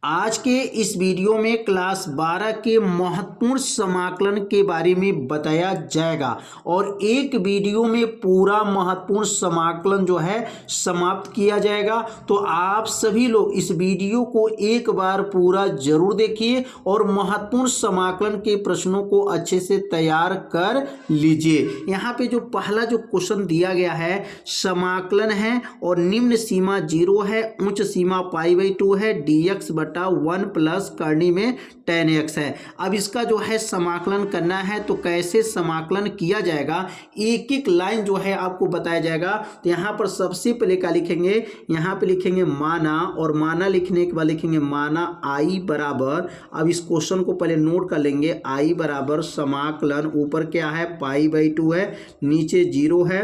आज के इस वीडियो में क्लास 12 के महत्वपूर्ण समाकलन के बारे में बताया जाएगा और एक वीडियो में पूरा महत्वपूर्ण समाकलन जो है समाप्त किया जाएगा। तो आप सभी लोग इस वीडियो को एक बार पूरा जरूर देखिए और महत्वपूर्ण समाकलन के प्रश्नों को अच्छे से तैयार कर लीजिए। यहाँ पे जो पहला जो क्वेश्चन दिया गया है समाकलन है और निम्न सीमा 0 है, उच्च सीमा π/2 है, dx बटा 1 प्लस करनी में tan x है। अब इसका जो है समाकलन करना है तो कैसे समाकलन किया जाएगा, एक एक लाइन जो है आपको बताया जाएगा। तो यहाँ पर सबसे पहले क्या लिखेंगे, यहाँ पे लिखेंगे माना और माना लिखने के बाद लिखेंगे माना i बराबर, अब इस क्वेश्चन को पहले नोट कर लेंगे, i बराबर समाकलन ऊपर क्या है π/2 है, नीचे 0 है,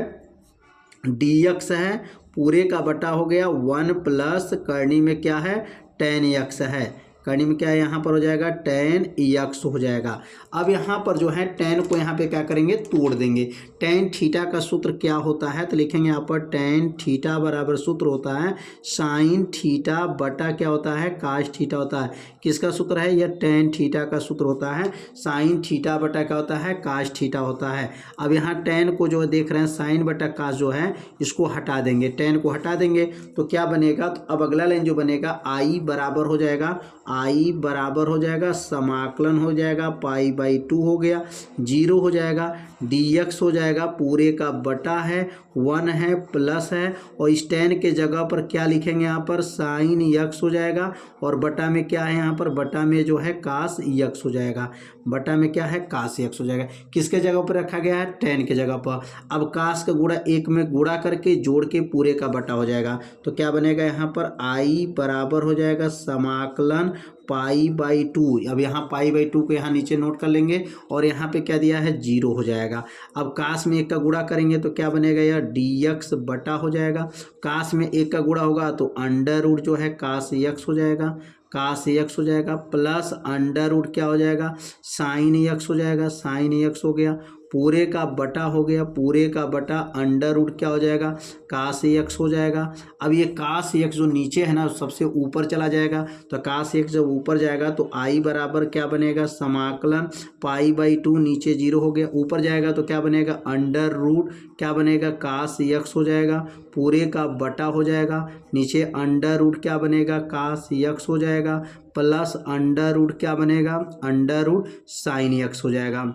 dx है, पूरे का बटा हो गया 1 प्लस करनी में क्या है tan x है, करनी में क्या है यहाँ पर हो जाएगा tan x हो जाएगा। अब यहाँ पर जो है tan को यहाँ पे क्या करेंगे तोड़ देंगे। tan थीटा का सूत्र क्या होता है तो लिखेंगे यहाँ पर tan थीटा बराबर सूत्र होता है sin थीटा बटा क्या होता है cos थीटा होता है। किसका सूत्र है यह tan थीटा का सूत्र होता है, sin थीटा बटा क्या होता है cos थीटा होता है। अब यहाँ tan को जो देख रहे हैं sin बटा cos जो है इसको हटा देंगे, tan को हटा देंगे तो क्या बनेगा, तो अब अगला लाइन जो बनेगा i बराबर हो जाएगा, i बराबर हो जाएगा समाकलन हो जाएगा π/2 हो गया, 0 हो जाएगा, dx हो जाएगा, पूरे का बटा है 1 है प्लस है और इस tan के जगह पर क्या लिखेंगे यहाँ पर sin x हो जाएगा और बटा में क्या है यहाँ पर बटा में जो है cos x हो जाएगा, बटा में क्या है cos x हो जाएगा। किसके जगह पर रखा गया है tan के जगह पर। अब cos का गुणा एक में गुणा करके जोड़ के पूरे का बटा हो जाएगा तो क्या बनेगा यहाँ पर i बराबर हो जाएगा समाकलन π/2। अब यहाँ π/2 को यहाँ नीचे नोट कर लेंगे और यहाँ पे क्या दिया है 0 हो जाएगा। अब काश में एक का गुणा करेंगे तो क्या बनेगा यार dx बटा हो जाएगा, काश में एक का गुणा होगा तो अंडर रूट जो है cos x हो जाएगा, cos x हो जाएगा प्लस अंडर रूट क्या हो जाएगा sin x हो जाएगा, sin x हो गया, पूरे का बटा हो गया, पूरे का बटा अंडर रूट क्या हो जाएगा cos x हो जाएगा। अब ये cos x जो नीचे है ना सबसे ऊपर चला जाएगा तो cos x जब ऊपर जाएगा तो i बराबर क्या बनेगा समाकलन π/2, नीचे 0 हो गया, ऊपर जाएगा तो क्या बनेगा अंडर रूट क्या बनेगा cos x हो जाएगा, पूरे का बटा हो जाएगा, नीचे अंडर रूट क्या बनेगा cos x हो जाएगा प्लस अंडर रूट क्या बनेगा अंडर रूट sin x हो जाएगा,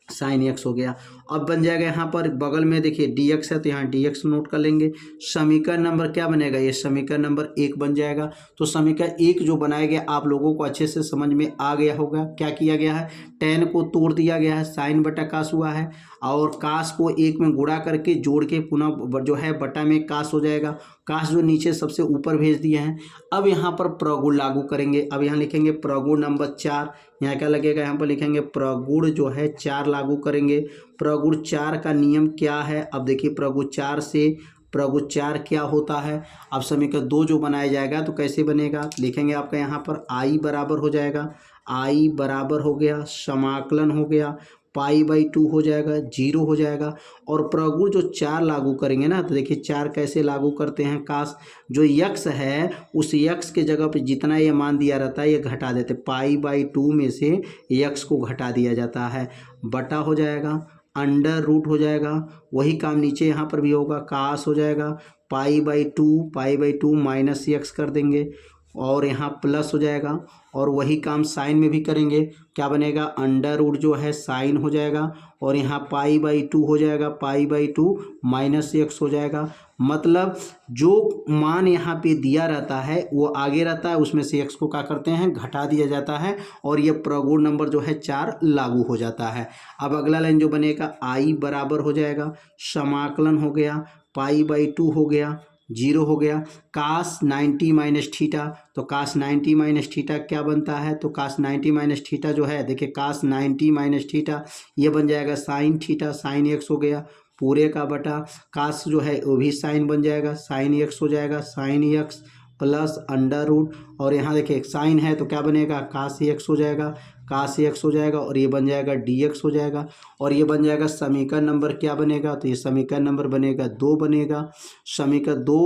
sin x हो गया। अब बन जाएगा यहाँ पर बगल में देखिए dx है तो यहाँ dx नोट कर लेंगे। समीकरण नंबर क्या बनेगा, ये समीकरण नंबर 1 बन जाएगा। तो समीकरण 1 जो बनाया गया आप लोगों को अच्छे से समझ में आ गया होगा। क्या किया गया है, tan को तोड़ दिया गया है, sin बटा cos हुआ है और cos को 1 में गुणा करके जोड़ के पुनः जो है बटा में cos हो जाएगा, cos जो नीचे सबसे ऊपर भेज दिए हैं। अब यहाँ पर प्रगुण लागू करेंगे। अब यहाँ लिखेंगे प्रगुण नंबर 4, यहाँ क्या लगेगा यहाँ पर लिखेंगे प्रगुण जो है 4 लागू करेंगे। प्रगुण 4 का नियम क्या है, अब देखिए प्रगुण 4 से प्रगुण 4 क्या होता है। अब समीकरण 2 जो बनाया जाएगा तो कैसे बनेगा, लिखेंगे आपका यहाँ पर i बराबर हो जाएगा, i बराबर हो गया समाकलन हो गया π/2 हो जाएगा, 0 हो जाएगा और प्रगुण जो 4 लागू करेंगे ना तो देखिए 4 कैसे लागू करते हैं, काश जो x है उस x के जगह पे जितना ये मान दिया रहता है ये घटा देते, π/2 में से x को घटा दिया जाता है, बटा हो जाएगा, अंडर रूट हो जाएगा, वही काम नीचे यहाँ पर भी होगा, काश हो जाएगा, π/2 माइनस x कर देंगे और यहाँ प्लस हो जाएगा और वही काम साइन में भी करेंगे, क्या बनेगा अंडर रूट जो है साइन हो जाएगा और यहाँ π/2 हो जाएगा, π/2 माइनस x हो जाएगा। मतलब जो मान यहाँ पे दिया रहता है वो आगे रहता है, उसमें से x को क्या करते हैं घटा दिया जाता है और ये प्रगुण नंबर जो है 4 लागू हो जाता है। अब अगला लाइन जो बनेगा i बराबर हो जाएगा समाकलन हो गया π/2 हो गया, 0 हो गया, cos 90 माइनस थीटा, तो cos 90 माइनस थीटा क्या बनता है, तो cos 90 माइनस थीटा जो है देखिए cos 90 माइनस थीटा ये बन जाएगा sin थीटा, sin x हो गया, पूरे का बटा cos जो है वो भी sin बन जाएगा, sin x हो जाएगा, sin x plus under root और यहाँ देखिए साइन है तो क्या बनेगा cos x हो जाएगा, cos x हो जाएगा और ये बन जाएगा dx हो जाएगा और ये बन जाएगा समीकरण नंबर क्या बनेगा, तो ये समीकरण नंबर बनेगा 2 बनेगा। समीकरण 2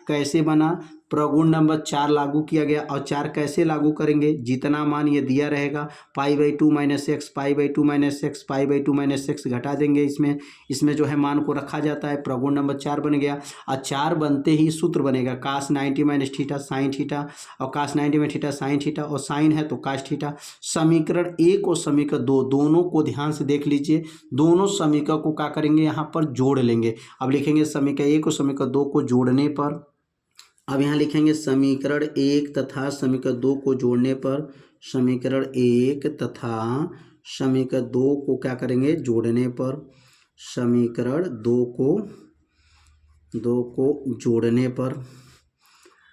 कैसे बना, प्रगुण नंबर 4 लागू किया गया। और 4 कैसे लागू करेंगे, जितना मान ये दिया रहेगा π/2 - x, π/2 - x, π/2 - x घटा देंगे, इसमें जो है मान को रखा जाता है। प्रगुण नंबर 4 बन गया। और 4 बनते ही सूत्र बनेगा cos 90 - थीटा साइन थीटा, और cos 90 में थीटा साइन थीटा, और साइन है तो cos थीटा। समीकरण 1 और समीकरण 2 दोनों को ध्यान से देख लीजिए। दोनों समीकरण को क्या करेंगे, यहाँ पर जोड़ लेंगे। अब लिखेंगे समीकरण 1 और समीकरण 2 को जोड़ने पर, अब यहाँ लिखेंगे समीकरण 1 तथा समीकरण 2 को जोड़ने पर, समीकरण 1 तथा समीकरण 2 को क्या करेंगे, जोड़ने पर, समीकरण 2 को जोड़ने पर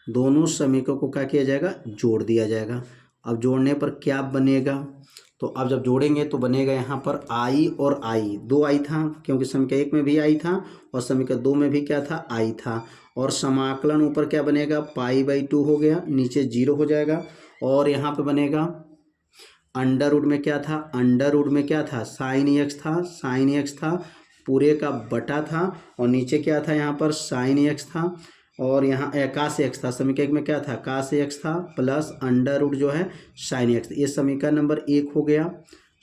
दोनों समीकरण को क्या किया जाएगा, जोड़ दिया जाएगा। अब जोड़ने पर क्या बनेगा, तो अब जब जोड़ेंगे तो बनेगा यहाँ पर i और i, 2i था क्योंकि समीकरण 1 में भी i था और समीकरण 2 में भी क्या था, i था। और समाकलन ऊपर क्या बनेगा, π/2 हो गया, नीचे 0 हो जाएगा। और यहाँ पे बनेगा अंडर रूट में क्या था, अंडर रूट में क्या था, साइन x था, साइन x था, पूरे का बटा था, और नीचे क्या था, यहाँ पर साइन x था, और यहाँ cos x था। समीकरण 1 में क्या था, cos x था, प्लस अंडर रूट जो है साइन x। ये समीकरण नंबर 1 हो गया,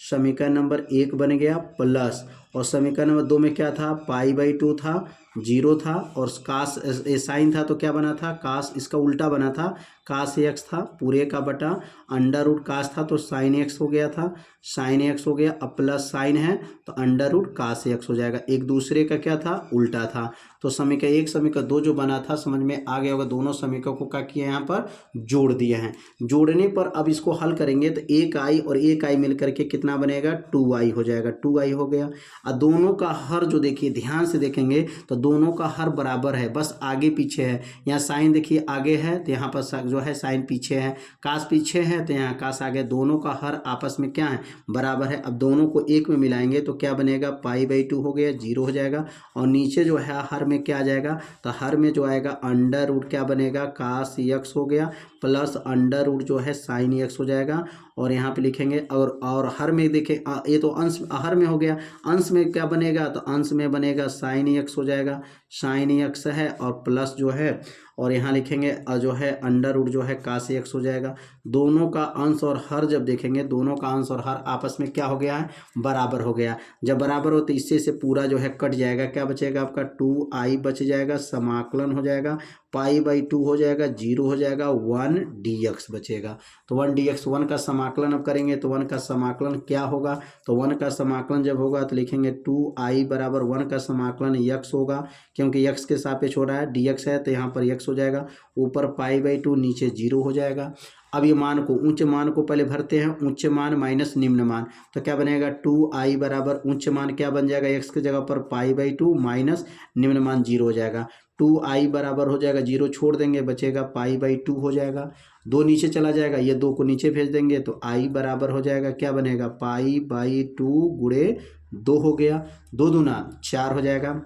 समीकरण नंबर 1 बन गया, प्लस और समीकरण नंबर 2 में क्या था, π/2 था, 0 था, और कास साइन था तो क्या बना था, कास, इसका उल्टा बना था, कास x था, पूरे का बटा अंडर रूट कास था तो साइन x हो गया था, साइन x हो गया। अब प्लस साइन है तो अंडर रूट कास x हो जाएगा, एक दूसरे का क्या था, उल्टा था। तो समीकरण 1 समीकरण 2 जो बना था समझ में आ गया होगा। दोनों समीकरण को क्या किया, यहाँ पर जोड़ दिए हैं। जोड़ने पर अब इसको हल करेंगे तो 1i और 1i मिलकर के कितना बनेगा, 2i हो जाएगा, 2i हो गया। और दोनों का हर जो देखिए ध्यान से देखेंगे तो दोनों का हर बराबर है, बस आगे पीछे है। यहाँ साइन देखिए आगे है तो यहाँ पर जो है साइन पीछे है, कास पीछे है तो यहाँ कास आगे। दोनों का हर आपस में क्या है, बराबर है। अब दोनों को एक में मिलाएंगे तो क्या बनेगा, π/2 हो गया, 0 हो जाएगा। और नीचे जो है हर में क्या आ जाएगा, तो हर में जो आएगा अंडर रूट क्या बनेगा, कास x हो गया, प्लस अंडर रूट जो है साइन x हो जाएगा। और यहाँ पे लिखेंगे और हर में देखें ये तो अंश हर में हो गया, अंश में क्या बनेगा, तो अंश में बनेगा साइन x हो जाएगा, साइन x है, और प्लस जो है और यहाँ लिखेंगे जो है अंडर रूट जो है कास x हो जाएगा। दोनों का अंश और हर जब देखेंगे, दोनों का अंश और हर आपस में क्या हो गया है, बराबर हो गया। जब बराबर हो तो इससे से पूरा जो है कट जाएगा, क्या बचेगा आपका, 2i बच जाएगा, समाकलन हो जाएगा, π/2 हो जाएगा, 0 हो जाएगा, 1 dx बचेगा। तो 1 dx, 1 का समाकलन अब करेंगे तो 1 का समाकलन क्या होगा, तो 1 का समाकलन जब होगा तो लिखेंगे 2i बराबर 1 का समाकलन x होगा, क्योंकि x के सापेक्ष हो रहा है, dx है तो यहाँ पर x हो जाएगा, ऊपर π/2 नीचे 0 हो जाएगा। अब ये मान को, उच्च मान को पहले भरते हैं, उच्च मान माइनस निम्न मान, तो क्या बनेगा, 2i बराबर उच्च मान क्या बन जाएगा, x की जगह पर π/2 माइनस निम्न मान 0 हो जाएगा। 2i बराबर हो जाएगा, 0 छोड़ देंगे, बचेगा π/2 हो जाएगा, 2 नीचे चला जाएगा, ये 2 को नीचे भेज देंगे तो i बराबर हो जाएगा, क्या बनेगा, π/2 गुणे 2 हो गया, 2 दूना 4 हो जाएगा।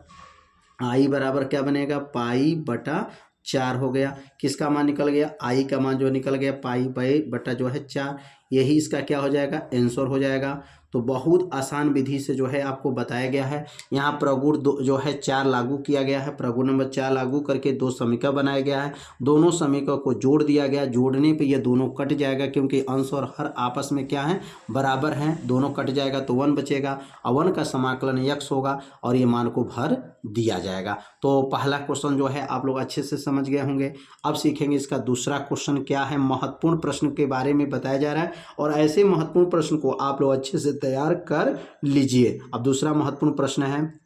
i बराबर क्या बनेगा, π/4 हो गया। किसका मान निकल गया, i का मान जो निकल गया π/4 जो है 4, यही इसका क्या हो जाएगा, आंसर हो जाएगा। तो बहुत आसान विधि से जो है आपको बताया गया है। यहाँ प्रगुण जो है 4 लागू किया गया है, प्रगुण नंबर 4 लागू करके 2 समीकरण बनाया गया है, दोनों समीकरण को जोड़ दिया गया। जोड़ने पे ये दोनों कट जाएगा क्योंकि अंश और हर आपस में क्या है, बराबर हैं, दोनों कट जाएगा तो 1 बचेगा, और 1 का समाकलन x होगा और ये मान को भर दिया जाएगा। तो पहला क्वेश्चन जो है आप लोग अच्छे से समझ गए होंगे। अब सीखेंगे इसका दूसरा क्वेश्चन क्या है, महत्वपूर्ण प्रश्न के बारे में बताया जा रहा है, और ऐसे महत्वपूर्ण प्रश्न को आप लोग अच्छे से तैयार कर लीजिए। अब दूसरा महत्वपूर्ण प्रश्न है,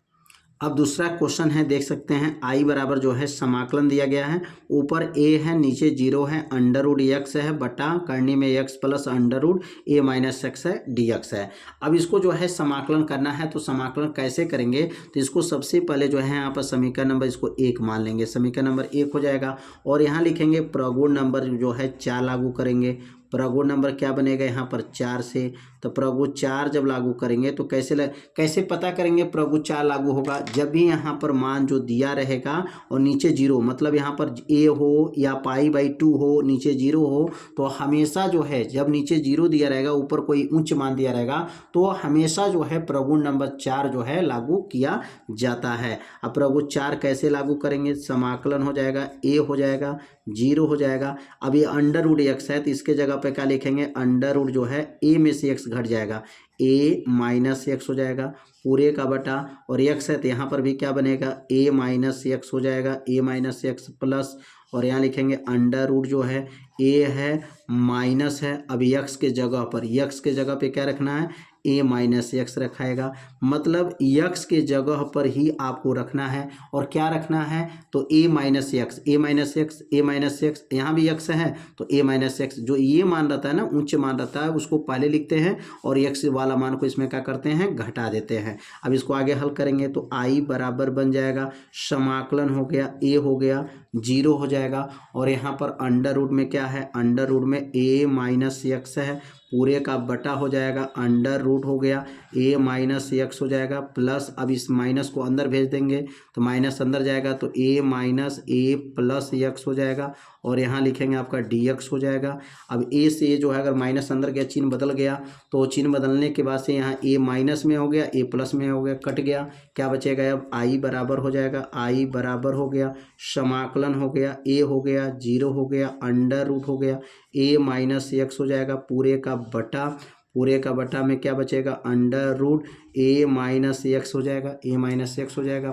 अब दूसरा क्वेश्चन है, देख सकते हैं i बराबर जो है समाकलन दिया गया है, ऊपर a है नीचे 0 है, अंडर रूट x है बटा करनी में x plus under root a minus x है dx है। अब इसको जो है समाकलन करना है, तो समाकलन कैसे करेंगे, तो इसको सबसे पहले जो है यहाँ पर समीकरण नंबर इसको 1 मान लेंगे, समीकरण नंबर 1 हो जाएगा। और यहाँ लिखेंगे प्रगुण नंबर जो है 4 लागू करेंगे, प्रगुण नंबर क्या बनेगा यहाँ पर 4 से। तो प्रगुण 4 जब लागू करेंगे तो कैसे पता करेंगे प्रगुण 4 लागू होगा, जब भी यहाँ पर मान जो दिया रहेगा और नीचे 0, मतलब यहाँ पर a हो या π/2 हो, नीचे 0 हो, तो हमेशा जो है जब नीचे 0 दिया रहेगा ऊपर कोई उच्च मान दिया रहेगा तो हमेशा जो है प्रगुण नंबर 4 जो है लागू किया जाता है। अब प्रगुण 4 कैसे लागू करेंगे, समाकलन हो जाएगा, a हो जाएगा 0 हो जाएगा। अब ये अंडर रूट x है तो इसके जगह पे क्या लिखेंगे, अंडर रूट जो है a में से x घट जाएगा, a माइनस एक्स हो जाएगा पूरे का बटा, और x है तो यहाँ पर भी क्या बनेगा a माइनस एक्स हो जाएगा, a माइनस एक्स प्लस, और यहाँ लिखेंगे अंडर रूट जो है a है माइनस है, अब x के जगह पे क्या रखना है, a माइनस एक्स रखाएगा, मतलब x के जगह पर ही आपको रखना है। और क्या रखना है तो a माइनस एक्स, यहाँ भी x है तो a माइनस एक्स, जो ये मान रहता है ना उच्च मान रहता है उसको पहले लिखते हैं और x वाला मान को इसमें क्या करते हैं, घटा देते हैं। अब इसको आगे हल करेंगे तो i बराबर बन जाएगा, समाकलन हो गया, a हो गया 0 हो जाएगा, और यहाँ पर अंडर रूट में क्या है, अंडर रूट में a माइनस एक्स है पूरे का बटा हो जाएगा, अंडर रूट हो गया a माइनस एक्स हो जाएगा प्लस, अब इस माइनस को अंदर भेज देंगे तो माइनस अंदर जाएगा तो a minus a plus x हो जाएगा, और यहाँ लिखेंगे आपका dx हो जाएगा। अब a से जो है अगर माइनस अंदर गया चिन्ह बदल गया तो चिन्ह बदलने के बाद से यहाँ a माइनस में हो गया, a प्लस में हो गया, कट गया, क्या बचेगा अब i बराबर हो जाएगा, i बराबर हो गया, समाकलन हो गया, a हो गया 0 हो गया, अंडर रूट हो गया a माइनस एक्स हो जाएगा पूरे का बटा में क्या बचेगा, under root a minus X हो जाएगा,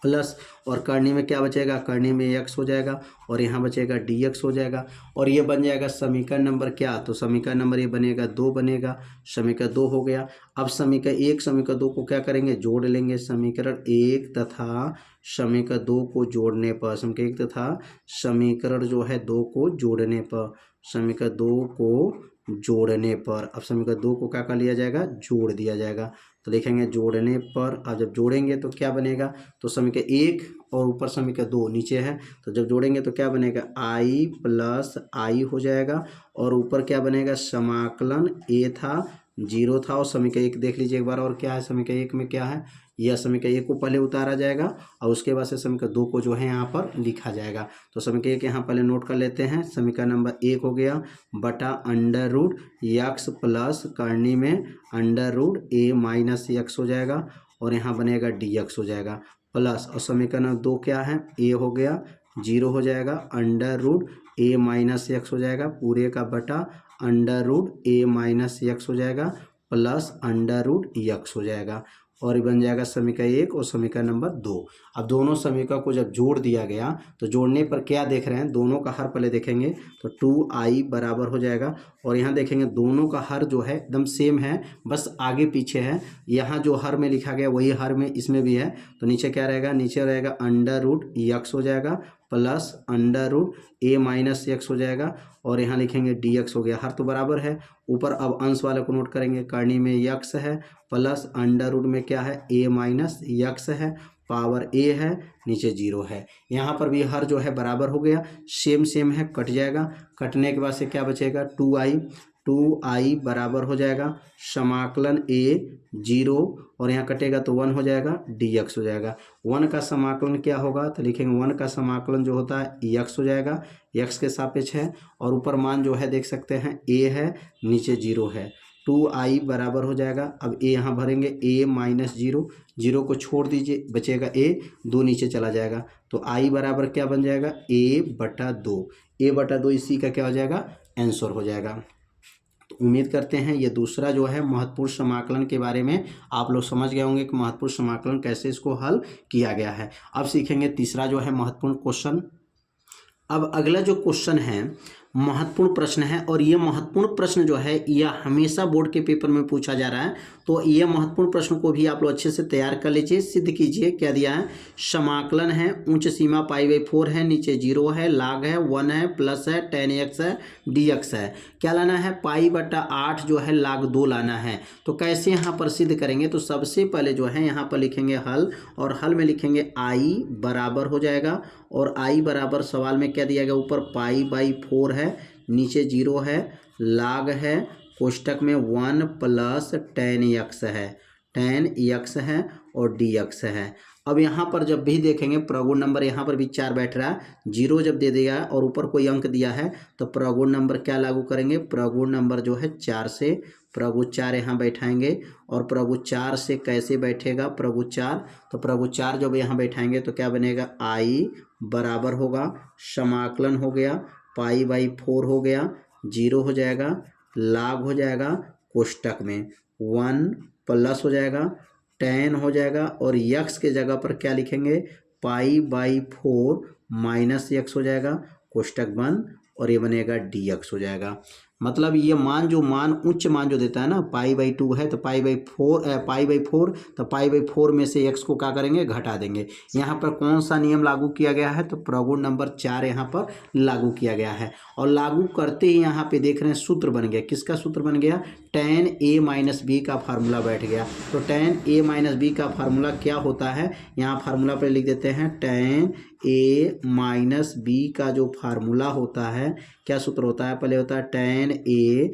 प्लस और करनी में क्या बचेगा, करनी में x हो जाएगा, और यहाँ बचेगा dx हो जाएगा, और ये बन जाएगा समीकरण नंबर क्या, तो समीकरण नंबर ये बनेगा 2 बनेगा, समीकरण 2 हो गया। अब समीकरण 1 समीकरण 2 को क्या करेंगे, जोड़ लेंगे, समीकरण 1 तथा समीकरण 2 को जोड़ने पर, समीकरण 1 तथा समीकरण जो है 2 को जोड़ने पर, समीकरण 2 को जोड़ने पर, अब समीकरण 2 को क्या कर लिया जाएगा, जोड़ दिया जाएगा। तो देखेंगे जोड़ने पर, अब जब जोड़ेंगे तो क्या बनेगा, तो समीकरण 1 और ऊपर समीकरण 2 नीचे है, तो जब जोड़ेंगे तो क्या बनेगा, i प्लस i हो जाएगा, और ऊपर क्या बनेगा, समाकलन a था 0 था, और समीकरण 1 देख लीजिए एक बार, और क्या है समीकरण 1 में क्या है, यह समीकरण 1 को पहले उतारा जाएगा और उसके बाद से समीकरण 2 को जो है यहाँ पर लिखा जाएगा। तो समीकरण 1 यहाँ पहले नोट कर लेते हैं, समीकरण नंबर 1 हो गया बटा अंडर रूट x प्लस करनी में under root a minus X हो जाएगा, और यहाँ बनेगा dx हो जाएगा प्लस, और समीकरण 2 क्या है, a हो गया 0 हो जाएगा, under root a minus X हो जाएगा पूरे का बटा under root a minus X हो जाएगा प्लस अंडर रूट x हो जाएगा, और ये बन जाएगा समीकरण 1 और समीकरण नंबर 2। अब दोनों समीकरण को जब जोड़ दिया गया तो जोड़ने पर क्या देख रहे हैं, दोनों का हर पहले देखेंगे तो 2i बराबर हो जाएगा, और यहाँ देखेंगे दोनों का हर जो है एकदम सेम है, बस आगे पीछे है, यहाँ जो हर में लिखा गया वही हर में इसमें भी है, तो नीचे क्या रहेगा, नीचे रहेगा अंडर रूट x हो जाएगा plus under root a minus X हो जाएगा, और यहाँ लिखेंगे dx हो गया, हर तो बराबर है, ऊपर अब अंश वाले को नोट करेंगे, करनी में x है प्लस अंडर रूट में क्या है, a माइनस एक्स है, पावर a है, नीचे 0 है, यहाँ पर भी हर जो है बराबर हो गया, सेम है, कट जाएगा, कटने के बाद से क्या बचेगा 2i बराबर हो जाएगा, समाकलन a 0, और यहाँ कटेगा तो 1 हो जाएगा, dx हो जाएगा। 1 का समाकलन क्या होगा, तो लिखेंगे 1 का समाकलन जो होता है x हो जाएगा, x के सापेक्ष है, और ऊपर मान जो है देख सकते हैं a है, नीचे 0 है, 2i बराबर हो जाएगा, अब a यहाँ भरेंगे a माइनस 0 को छोड़ दीजिए, बचेगा a, 2 नीचे चला जाएगा, तो i बराबर क्या बन जाएगा, a बटा 2 इसी का क्या हो जाएगा, आंसर हो जाएगा। तो उम्मीद करते हैं ये दूसरा जो है महत्वपूर्ण समाकलन के बारे में आप लोग समझ गए होंगे कि महत्वपूर्ण समाकलन कैसे इसको हल किया गया है। अब सीखेंगे तीसरा जो है महत्वपूर्ण क्वेश्चन। अब अगला जो क्वेश्चन है महत्वपूर्ण प्रश्न है, और ये महत्वपूर्ण प्रश्न जो है यह हमेशा बोर्ड के पेपर में पूछा जा रहा है, तो ये महत्वपूर्ण प्रश्न को भी आप लोग अच्छे से तैयार कर लीजिए, सिद्ध कीजिए। क्या दिया है, समाकलन है, उच्च सीमा π/4 है, नीचे 0 है, लाग है, 1 है, प्लस है, tan x है, dx है, क्या लाना है, π/8 जो है लाग 2 लाना है। तो कैसे यहाँ पर सिद्ध करेंगे, तो सबसे पहले जो है यहाँ पर लिखेंगे हल, और हल में लिखेंगे i बराबर हो जाएगा, और i बराबर सवाल में क्या दिया गया, ऊपर π/4 है, नीचे 0 है, लाग है, कोष्टक में 1 प्लस tan x है, tan x है और dx है। अब यहाँ पर जब भी देखेंगे प्रगुण नंबर यहाँ पर भी 4 बैठ रहा है, 0 जब दे दिया और ऊपर कोई अंक दिया है तो प्रगुण नंबर क्या लागू करेंगे, प्रगुण नंबर जो है 4 से प्रगुण 4 यहाँ बैठाएंगे। और प्रगुण 4 से कैसे बैठेगा प्रगुण 4, तो प्रगुण 4 जब यहाँ बैठाएंगे तो क्या बनेगा, आई बराबर होगा, समाकलन हो गया, पाई/4 हो गया, 0 हो जाएगा, लाग हो जाएगा, कोष्टक में 1 प्लस हो जाएगा, tan हो जाएगा और x के जगह पर क्या लिखेंगे, पाई/4 माइनस x हो जाएगा, कोष्टक बंद, और ये बनेगा dx हो जाएगा। मतलब ये मान उच्च मान जो देता है ना, पाई/2 है तो पाई/4 तो पाई/4 में से x को क्या करेंगे, घटा देंगे। यहाँ पर कौन सा नियम लागू किया गया है, तो प्रगुण नंबर 4 यहाँ पर लागू किया गया है। और लागू करते ही यहाँ पे देख रहे हैं सूत्र बन गया, किसका सूत्र बन गया, tan a - b का फार्मूला बैठ गया। तो tan a - b का फार्मूला क्या होता है, यहाँ फार्मूला पर लिख देते हैं, tan a - b का जो फार्मूला होता है, क्या सूत्र होता है, पहले होता है tan a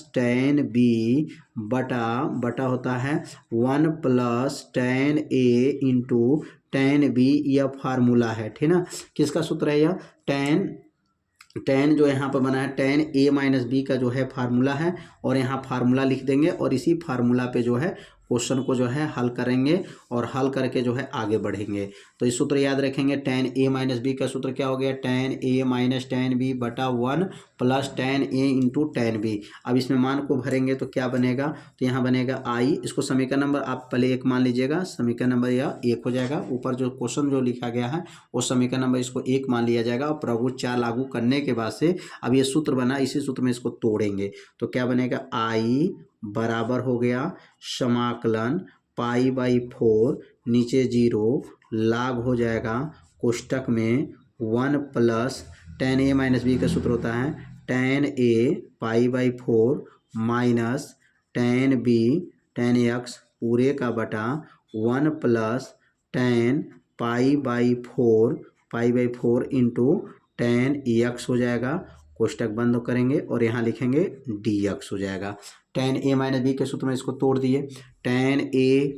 - tan b बटा होता है 1 plus tan a into tan b, यह फार्मूला है, ठीक ना। किसका सूत्र है यह, tan जो यहाँ पर बना है tan a - b का जो है फार्मूला है, और यहाँ फार्मूला लिख देंगे और इसी फार्मूला पे जो है क्वेश्चन को जो है हल करेंगे और हल करके जो है आगे बढ़ेंगे। तो इस सूत्र याद रखेंगे, tan a - b का सूत्र क्या हो गया, tan a - tan b बटा 1 plus tan a into tan b। अब इसमें मान को भरेंगे तो क्या बनेगा, तो यहाँ बनेगा i, इसको समीकरण नंबर आप पहले 1 मान लीजिएगा, समीकरण नंबर यह 1 हो जाएगा। ऊपर जो क्वेश्चन जो लिखा गया है वो समीकरण नंबर इसको 1 मान लिया जाएगा। और प्रगुण 4 लागू करने के बाद से अब ये सूत्र बना, इसी सूत्र में इसको तोड़ेंगे तो क्या बनेगा, i बराबर हो गया समाकलन पाई/4 नीचे 0 लाग हो जाएगा, कोष्टक में 1 प्लस tan a - b का सूत्र होता है tan a पाई/4 minus tan b tan x पूरे का बटा 1 प्लस tan पाई/4 इंटू tan x हो जाएगा, कोष्टक बंद करेंगे और यहाँ लिखेंगे dx हो जाएगा। tan a - b के सूत्र में इसको तोड़ दिए, tan a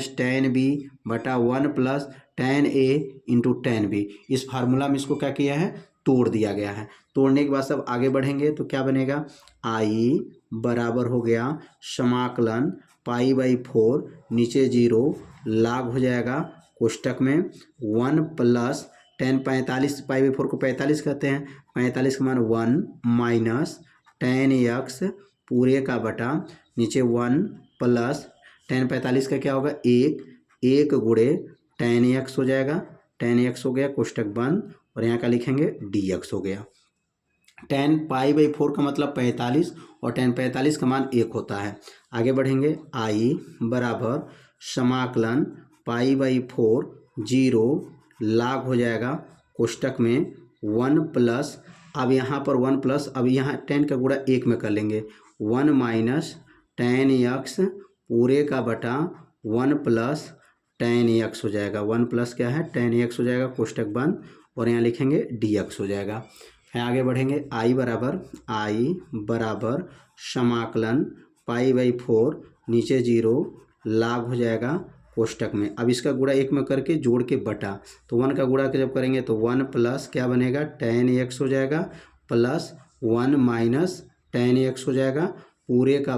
- tan b बटा 1 plus tan a into tan b, इस फार्मूला में इसको क्या किया है, तोड़ दिया गया है। तोड़ने के बाद सब आगे बढ़ेंगे तो क्या बनेगा, i बराबर हो गया समाकलन पाई/4 नीचे 0 लाग हो जाएगा, कोष्टक में 1 प्लस tan 45 पाई/4 को 45 कहते हैं, 45 का मान 1 माइनस tan x पूरे का बटा नीचे 1 प्लस tan 45 का क्या होगा, 1 गुणे tan x हो जाएगा, tan x हो गया, कोष्टक बंद, और यहाँ का लिखेंगे dx हो गया। tan पाई/4 का मतलब 45 और tan 45 का मान 1 होता है। आगे बढ़ेंगे, i बराबर समाकलन पाई/4 0 लाग हो जाएगा, कोष्टक में 1 प्लस, अब यहाँ पर 1 प्लस, अब यहाँ tan का गुणा 1 में कर लेंगे, 1 माइनस tan x पूरे का बटा 1 प्लस tan x हो जाएगा, 1 प्लस क्या है tan x हो जाएगा, कोष्टक बंद, और यहाँ लिखेंगे dx हो जाएगा। फिर आगे बढ़ेंगे, i बराबर समाकलन पाई/4 नीचे 0 लाग हो जाएगा, कोष्टक में, अब इसका गुणा 1 में करके जोड़ के बटा, तो 1 का गुणा जब करेंगे तो 1 प्लस क्या बनेगा tan x हो जाएगा, प्लस 1 माइनस tan x हो जाएगा, पूरे का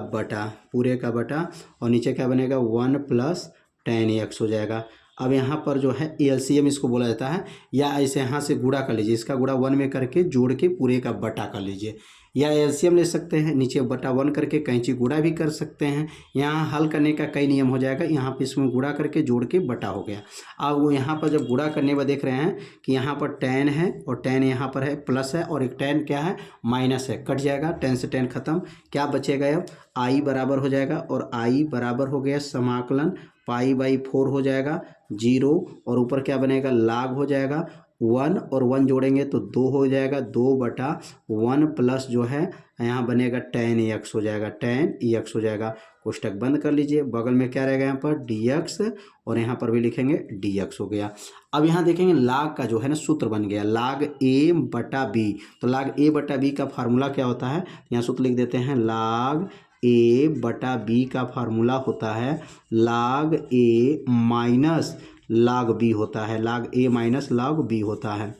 बटा, और नीचे क्या बनेगा 1 प्लस tan x हो जाएगा। अब यहाँ पर जो है एलसीएम इसको बोला जाता है, या ऐसे यहाँ से गुणा कर लीजिए, इसका गुणा 1 में करके जोड़ के पूरे का बटा कर लीजिए, या एलसीएम ले सकते हैं, नीचे बटा 1 करके कैंची गुणा भी कर सकते हैं। यहाँ हल करने का कई नियम हो जाएगा, यहाँ पे इसमें गुणा करके जोड़ के बटा हो गया। अब वो यहाँ पर जब गुणा करने में देख रहे हैं कि यहाँ पर tan है और tan यहाँ पर है प्लस है, और एक tan क्या है माइनस है, कट जाएगा, tan से tan खत्म, क्या बचेगा, अब i बराबर हो जाएगा, और i बराबर हो गया समाकलन पाई/4 हो जाएगा 0, और ऊपर क्या बनेगा लाग हो जाएगा, 1 और 1 जोड़ेंगे तो 2 हो जाएगा, 2/1 प्लस जो है यहाँ बनेगा tan x हो जाएगा, tan x हो जाएगा। कोष्टक बंद कर लीजिए, बगल में क्या रहेगा यहाँ पर dx और यहाँ पर भी लिखेंगे dx हो गया। अब यहाँ देखेंगे लाग का जो है ना सूत्र बन गया, लाग a/b। तो लाग a/b का फार्मूला क्या होता है, यहाँ सूत्र लिख देते हैं, लाग a/b का फार्मूला होता है लाग a माइनस लाग b होता है, लाग a माइनस लाग b होता है।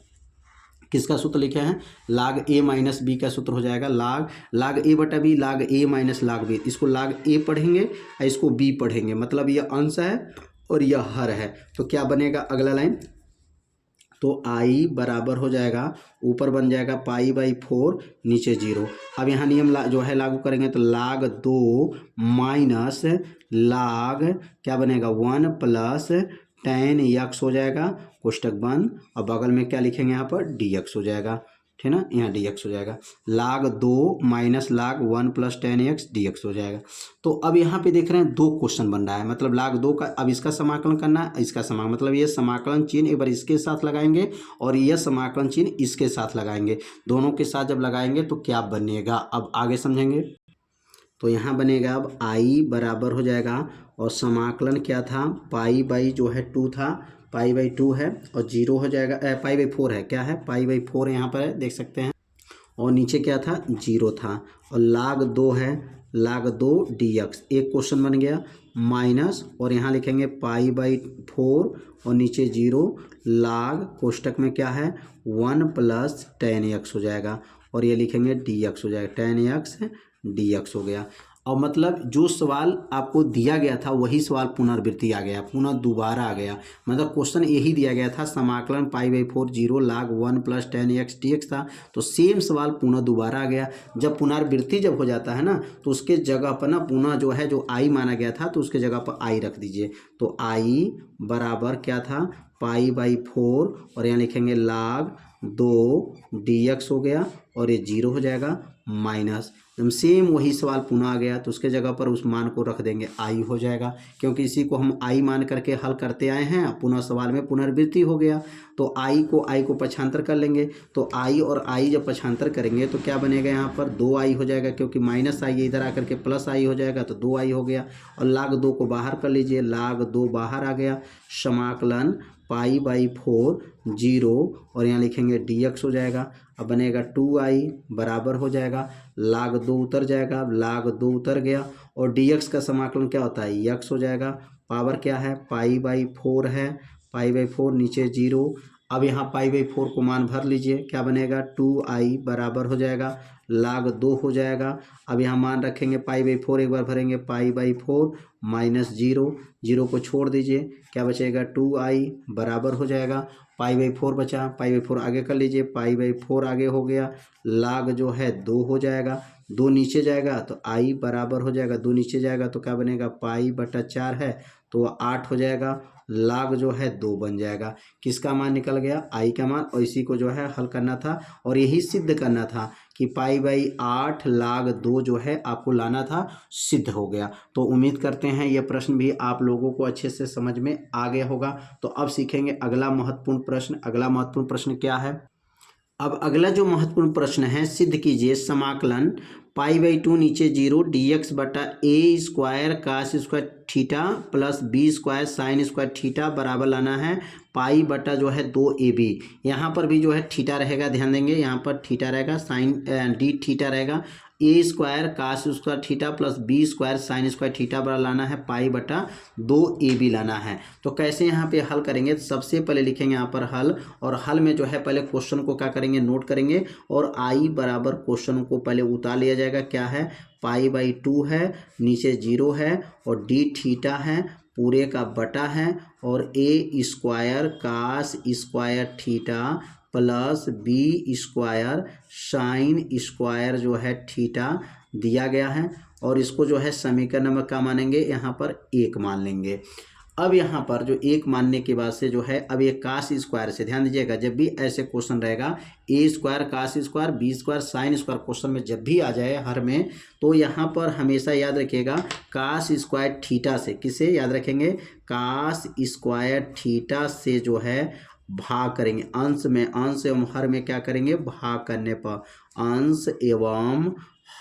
किसका सूत्र लिखे हैं, लाग a माइनस बी का सूत्र हो जाएगा लाग a/b लाग a माइनस लाग b। इसको लाग a पढ़ेंगे और इसको b पढ़ेंगे, मतलब यह अंश है और यह हर है। तो क्या बनेगा अगला लाइन, तो i बराबर हो जाएगा, ऊपर बन जाएगा π/4 नीचे 0। अब यहाँ नियम जो है लागू करेंगे तो लाग 2 माइनस लाग क्या बनेगा 1 प्लस tan x हो जाएगा, कोष्टक बंद, और बगल में क्या लिखेंगे यहाँ पर dx हो जाएगा, ठीक है ना, यहाँ dx हो जाएगा। लाग 2 माइनस लाग 1 प्लस tan x dx हो जाएगा। तो अब यहाँ पे देख रहे हैं 2 क्वेश्चन बन रहा है, मतलब लाग 2 का अब इसका समाकलन करना है, इसका समाकलन, मतलब ये समाकलन चिन्ह एक बार इसके साथ लगाएंगे और यह समाकलन चिन्ह इसके साथ लगाएंगे, दोनों के साथ जब लगाएंगे तो क्या बनेगा अब आगे समझेंगे। तो यहाँ बनेगा अब i बराबर हो जाएगा, और समाकलन क्या था, π/2 जो है 2 था, π/2 है और 0 हो जाएगा, π/4 है, क्या है π/4 यहाँ पर है, देख सकते हैं, और नीचे क्या था 0 था, और लाग 2 है, लाग 2 dx, एक क्वेश्चन बन गया, माइनस और यहाँ लिखेंगे π/4 और नीचे 0 लाग कोष्टक में क्या है 1 प्लस tan x हो जाएगा, और ये लिखेंगे dx हो जाएगा, tan x dx हो गया। और मतलब जो सवाल आपको दिया गया था वही सवाल पुनरावृत्ति आ गया, पुनः दोबारा आ गया, मतलब क्वेश्चन यही दिया गया था, समाकलन π/4 0 लाग 1 प्लस tan x dx था, तो सेम सवाल पुनः दोबारा आ गया। जब पुनरावृत्ति जब हो जाता है ना तो उसके जगह पर ना पुनः जो है जो i माना गया था तो उसके जगह पर i रख दीजिए। तो i बराबर क्या था π/4 और यहाँ लिखेंगे लाग 2 dx हो गया, और ये 0 हो जाएगा माइनस, सेम वही सवाल पुनः आ गया तो उसके जगह पर उस मान को रख देंगे i हो जाएगा, क्योंकि इसी को हम i मान करके हल करते आए हैं, पुनः सवाल में पुनरावृत्ति हो गया। तो i को पक्षांतर कर लेंगे, तो i और i जब पक्षांतर करेंगे तो क्या बनेगा, यहाँ पर 2i हो जाएगा, क्योंकि माइनस i इधर आकर के प्लस i हो जाएगा तो 2i हो गया, और लाग 2 को बाहर कर लीजिए, लाग 2 बाहर आ गया, समाकलन π/4 0 और यहाँ लिखेंगे dx हो जाएगा। अब बनेगा 2i बराबर हो जाएगा, लाग 2 उतर जाएगा, लाग 2 उतर गया, और dx का समाकलन क्या होता है x हो जाएगा, पावर क्या है π/4 है, π/4 नीचे 0। अब यहाँ π/4 को मान भर लीजिए, क्या बनेगा 2i बराबर हो जाएगा, लाग 2 हो जाएगा। अब यहाँ मान रखेंगे π/4, एक बार भरेंगे π/4 माइनस 0 को छोड़ दीजिए, क्या बचेगा 2i बराबर हो जाएगा, π/4 बचा, π/4 आगे कर लीजिए, π/4 आगे हो गया, लाग जो है 2 हो जाएगा, 2 नीचे जाएगा तो i बराबर हो जाएगा, 2 नीचे जाएगा तो क्या बनेगा π/4 है तो 8 हो जाएगा, लाग जो है 2 बन जाएगा। किसका मान निकल गया i का मान, और इसी को जो है हल करना था और यही सिद्ध करना था कि π/8 लाग 2 जो है आपको लाना था, सिद्ध हो गया। तो उम्मीद करते हैं यह प्रश्न भी आप लोगों को अच्छे से समझ में आ गया होगा। तो अब सीखेंगे अगला महत्वपूर्ण प्रश्न। अगला महत्वपूर्ण प्रश्न क्या है, अब अगला जो महत्वपूर्ण प्रश्न है, सिद्ध कीजिए समाकलन π/2 नीचे 0 dx बटा a² cos square theta plus b² sine square theta बराबर लाना है पाई बटा जो है 2ab। यहाँ पर भी जो है थीटा रहेगा, ध्यान देंगे, यहाँ पर थीटा रहेगा, साइन d थीटा रहेगा, a² cos square theta plus b² sine square theta बराबर लाना है पाई बटा 2ab लाना है। तो कैसे यहाँ पे हल करेंगे, सबसे पहले लिखेंगे यहाँ पर हल, और हल में जो है पहले क्वेश्चन को क्या करेंगे नोट करेंगे, और i बराबर क्वेश्चन को पहले उतार लिया जाएगा, क्या है π/2 है, नीचे 0 है, और d थीटा है पूरे का बटा है, और a² cos square theta plus b² sine square जो है थीटा दिया गया है, और इसको जो है समीकरण नंबर क्या मानेंगे, यहाँ पर 1 मान लेंगे। अब यहाँ पर जो 1 मानने के बाद से जो है, अब ये कास स्क्वायर से ध्यान दीजिएगा, जब भी ऐसे क्वेश्चन रहेगा a² cos square b² sine square question में जब भी आ जाए हर में, तो यहाँ पर हमेशा याद रखिएगा कास स्क्वायर थीटा से, किसे याद रखेंगे, कास स्क्वायर थीटा से जो है भाग करेंगे, अंश एवं हर में क्या करेंगे, भाग करने पर, अंश एवं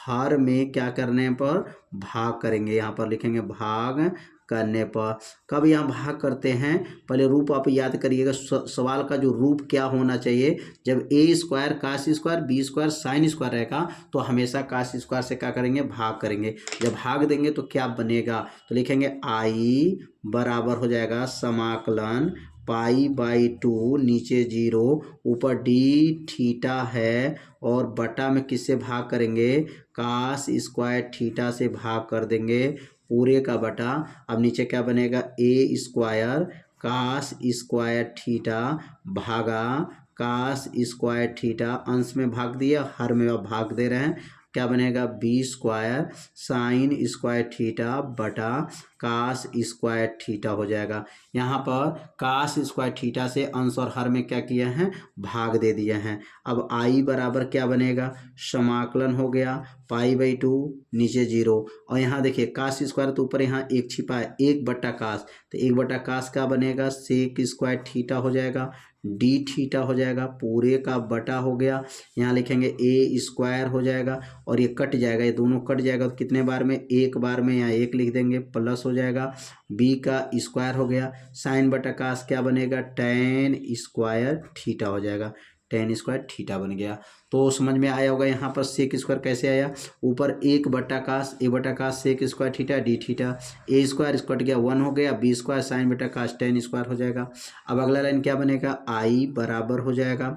हर में क्या करने पर, भाग करेंगे। यहाँ पर लिखेंगे भाग करने पर। कब यहाँ भाग करते हैं, पहले रूप आप याद करिएगा। सवाल का जो रूप क्या होना चाहिए, जब A square cos square B square sine square रहेगा तो हमेशा कास स्क्वायर से क्या करेंगे, भाग करेंगे। जब भाग देंगे तो क्या बनेगा, तो लिखेंगे आई बराबर हो जाएगा समाकलन पाई बाई 2 नीचे 0 ऊपर डी थीटा है और बटा में किससे भाग करेंगे, कास स्क्वायर थीटा से भाग कर देंगे पूरे का बटा। अब नीचे क्या बनेगा, ए स्क्वायर कास स्क्वायर थीटा भागा कास स्क्वायर थीटा, अंश में भाग दिया, हर में अब भाग दे रहे हैं, क्या बनेगा B square sine square theta बटा कास स्क्वायर थीटा हो जाएगा। यहाँ पर कास स्क्वायर थीटा से अंश और हर में क्या किया है, भाग दे दिए हैं। अब आई बराबर क्या बनेगा, समाकलन हो गया पाई बाई 2 नीचे 0 और यहाँ देखिए कास स्क्वायर तो ऊपर यहाँ एक छिपा है, एक बटा कास, तो एक बटा कास का बनेगा सेक स्क्वायर थीटा हो जाएगा, डी थीटा हो जाएगा पूरे का बटा हो गया। यहाँ लिखेंगे ए स्क्वायर हो जाएगा और ये कट जाएगा, ये दोनों कट जाएगा तो कितने बार में, एक बार में, यहाँ एक लिख देंगे प्लस हो जाएगा, बी का स्क्वायर हो गया, साइन बटा कास क्या बनेगा, टेन स्क्वायर थीटा हो जाएगा, टेन स्क्वायर थीटा बन गया। तो समझ में आया होगा यहाँ पर सेक स्क्वायर कैसे आया, ऊपर एक बटा cos sec square theta D theta, A square cut गया 1 हो गया, बी स्क्वायर साइन बटा कास टेन स्क्वायर हो जाएगा। अब अगला लाइन क्या बनेगा, आई बराबर हो जाएगा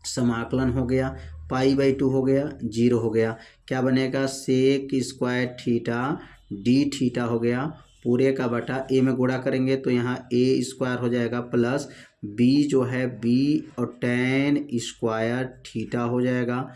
समाकलन हो गया पाई बाई 2 हो गया 0 हो गया, क्या बनेगा sec square theta D theta हो गया पूरे का बटा, ए में गुणा करेंगे तो यहाँ ए स्क्वायर हो जाएगा प्लस बी जो है बी और टेन स्क्वायर थीटा हो जाएगा।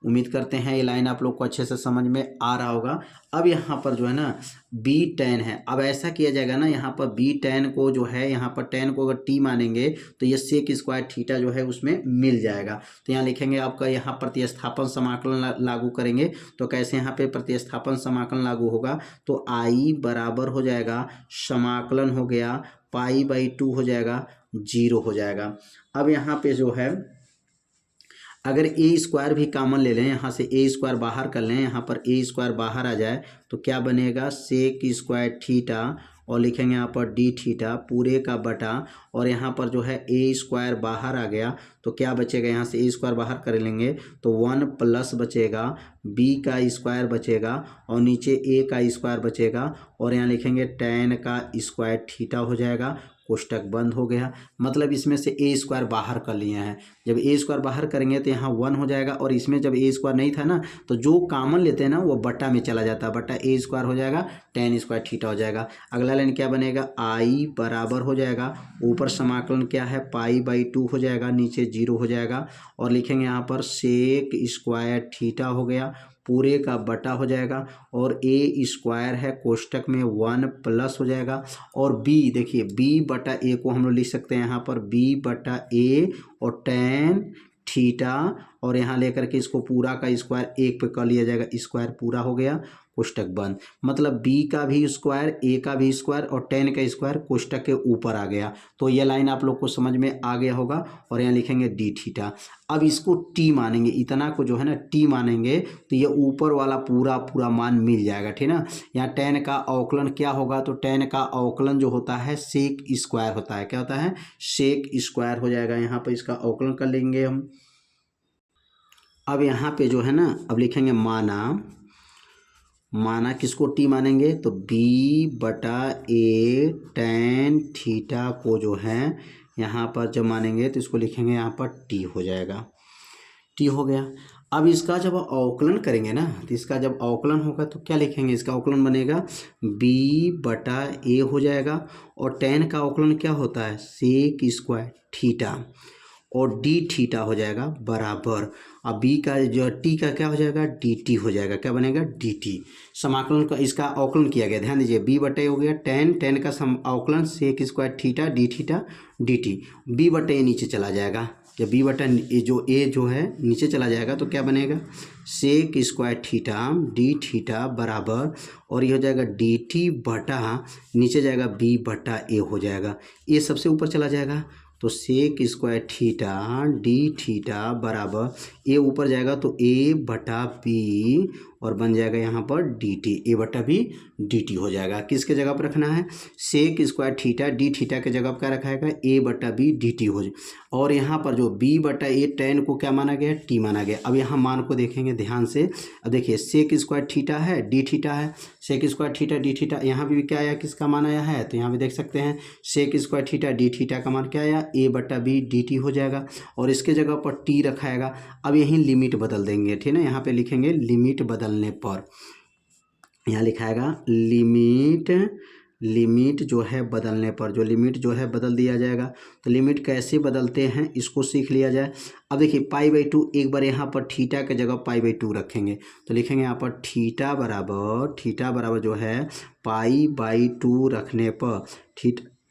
उम्मीद करते हैं ये लाइन आप लोग को अच्छे से समझ में आ रहा होगा। अब यहाँ पर जो है ना बी टेन है, अब ऐसा किया जाएगा ना, यहाँ पर बी टेन को जो है, यहाँ पर टेन को अगर टी मानेंगे तो ये सेक स्क्वायर थीटा जो है उसमें मिल जाएगा। तो यहाँ लिखेंगे आपका, यहाँ प्रतिस्थापन समाकलन लागू करेंगे तो कैसे यहाँ पे प्रतिस्थापन समाकलन लागू होगा, तो आई बराबर हो जाएगा समाकलन हो गया पाई बाई 2 हो जाएगा 0 हो जाएगा। अब यहाँ पे जो है अगर ए स्क्वायर भी कॉमन ले लें, यहाँ से ए स्क्वायर बाहर कर लें, यहाँ पर ए स्क्वायर बाहर आ जाए तो क्या बनेगा सेक स्क्वायर थीटा और लिखेंगे यहाँ पर डी थीटा पूरे का बटा, और यहाँ पर जो है ए स्क्वायर बाहर आ गया तो क्या बचेगा, यहाँ से ए स्क्वायर बाहर कर लेंगे तो 1 प्लस बचेगा, बी का स्क्वायर बचेगा और नीचे ए का स्क्वायर बचेगा और यहाँ लिखेंगे टेन का स्क्वायर थीटा हो जाएगा, कोष्टक बंद हो गया। मतलब इसमें से ए स्क्वायर बाहर कर लिए हैं, जब ए स्क्वायर बाहर करेंगे तो यहाँ 1 हो जाएगा और इसमें जब ए स्क्वायर नहीं था ना तो जो कॉमन लेते हैं ना वो बट्टा में चला जाता है, बट्टा ए स्क्वायर हो जाएगा टेन स्क्वायर थीटा हो जाएगा। अगला लाइन क्या बनेगा, आई बराबर हो जाएगा, ऊपर समाकलन क्या है पाई बाई 2 हो जाएगा नीचे 0 हो जाएगा और लिखेंगे यहाँ पर सेक स्क्वायर थीटा हो गया पूरे का बटा हो जाएगा और ए स्क्वायर है कोष्टक में 1 प्लस हो जाएगा और बी देखिए बी बटा ए को हम लोग लिख सकते हैं यहाँ पर बी बटा ए और टेन थीटा और यहाँ लेकर के इसको पूरा का स्क्वायर एक पे कर लिया जाएगा, स्क्वायर पूरा हो गया कोष्टक बंद। मतलब बी का भी स्क्वायर ए का भी स्क्वायर और टेन का स्क्वायर कोष्टक के ऊपर आ गया। तो ये लाइन आप लोग को समझ में आ गया होगा और यहाँ लिखेंगे डी थीटा। अब इसको टी मानेंगे, इतना को जो है ना टी मानेंगे तो ये ऊपर वाला पूरा मान मिल जाएगा, ठीक ना। यहाँ टेन का अवकलन क्या होगा, तो टेन का अवकलन जो होता है सेक स्क्वायर होता है, क्या होता है सेक स्क्वायर हो जाएगा। यहाँ पर इसका अवकलन कर लेंगे हम। अब यहाँ पे जो है ना अब लिखेंगे माना किसको टी मानेंगे, तो बी बटा ए टेन थीटा को जो है यहाँ पर जब मानेंगे तो इसको लिखेंगे यहाँ पर टी हो जाएगा, टी हो गया। अब इसका जब अवकलन करेंगे ना तो इसका जब अवकलन होगा तो क्या लिखेंगे, इसका अवकलन बनेगा बी बटा ए हो जाएगा और टेन का अवकलन क्या होता है सेक स्क्वायर थीटा और डी थीटा हो जाएगा बराबर। अब बी का जो टी का क्या हो जाएगा डी टी हो जाएगा, क्या बनेगा डी टी। समाकलन का इसका अवकलन किया गया, ध्यान दीजिए बी बटे हो गया टेन का अवकलन sec square theta D T, B बटे ए नीचे चला जाएगा, जब बी बटा ए जो है नीचे चला जाएगा तो क्या बनेगा sec square theta D theta बराबर और ये हो जाएगा डी टी बटा नीचे जाएगा बी बटा ए हो जाएगा, ए सबसे ऊपर चला जाएगा तो sec square theta D theta बराबर ए ऊपर जाएगा तो ए बटा बी और बन जाएगा यहाँ पर डी टी, ए बटा बी डी टी हो जाएगा। किसके जगह पर रखना है, sec square theta D theta के जगह पर क्या रखा है, ए बटा बी डी टी हो जाए। और यहाँ पर जो बी बटा ए टेन को क्या माना गया, टी माना गया। अब यहाँ मान को देखेंगे ध्यान से। अब देखिए सेक स्क्वायर थीटा है डी थीटा है, sec square theta D theta, यहाँ भी क्या आया, किसका मान आया है, तो यहाँ भी देख सकते हैं sec square theta D theta का मान क्या आया, ए बटा बी डी टी हो जाएगा और इसके जगह पर टी रखाएगा। अब यहीं लिमिट बदल देंगे, ठीक है ना, यहाँ पे लिखेंगे लिमिट बदलने पर, यहाँ लिखाएगा लिमिट जो है बदलने पर, जो लिमिट जो है बदल दिया जाएगा। तो लिमिट कैसे बदलते हैं इसको सीख लिया जाए। अब देखिए पाई बाई टू, एक बार यहाँ पर थीटा के जगह पाई बाई टू रखेंगे तो लिखेंगे यहाँ पर थीटा बराबर जो है पाई बाई टू रखने पर,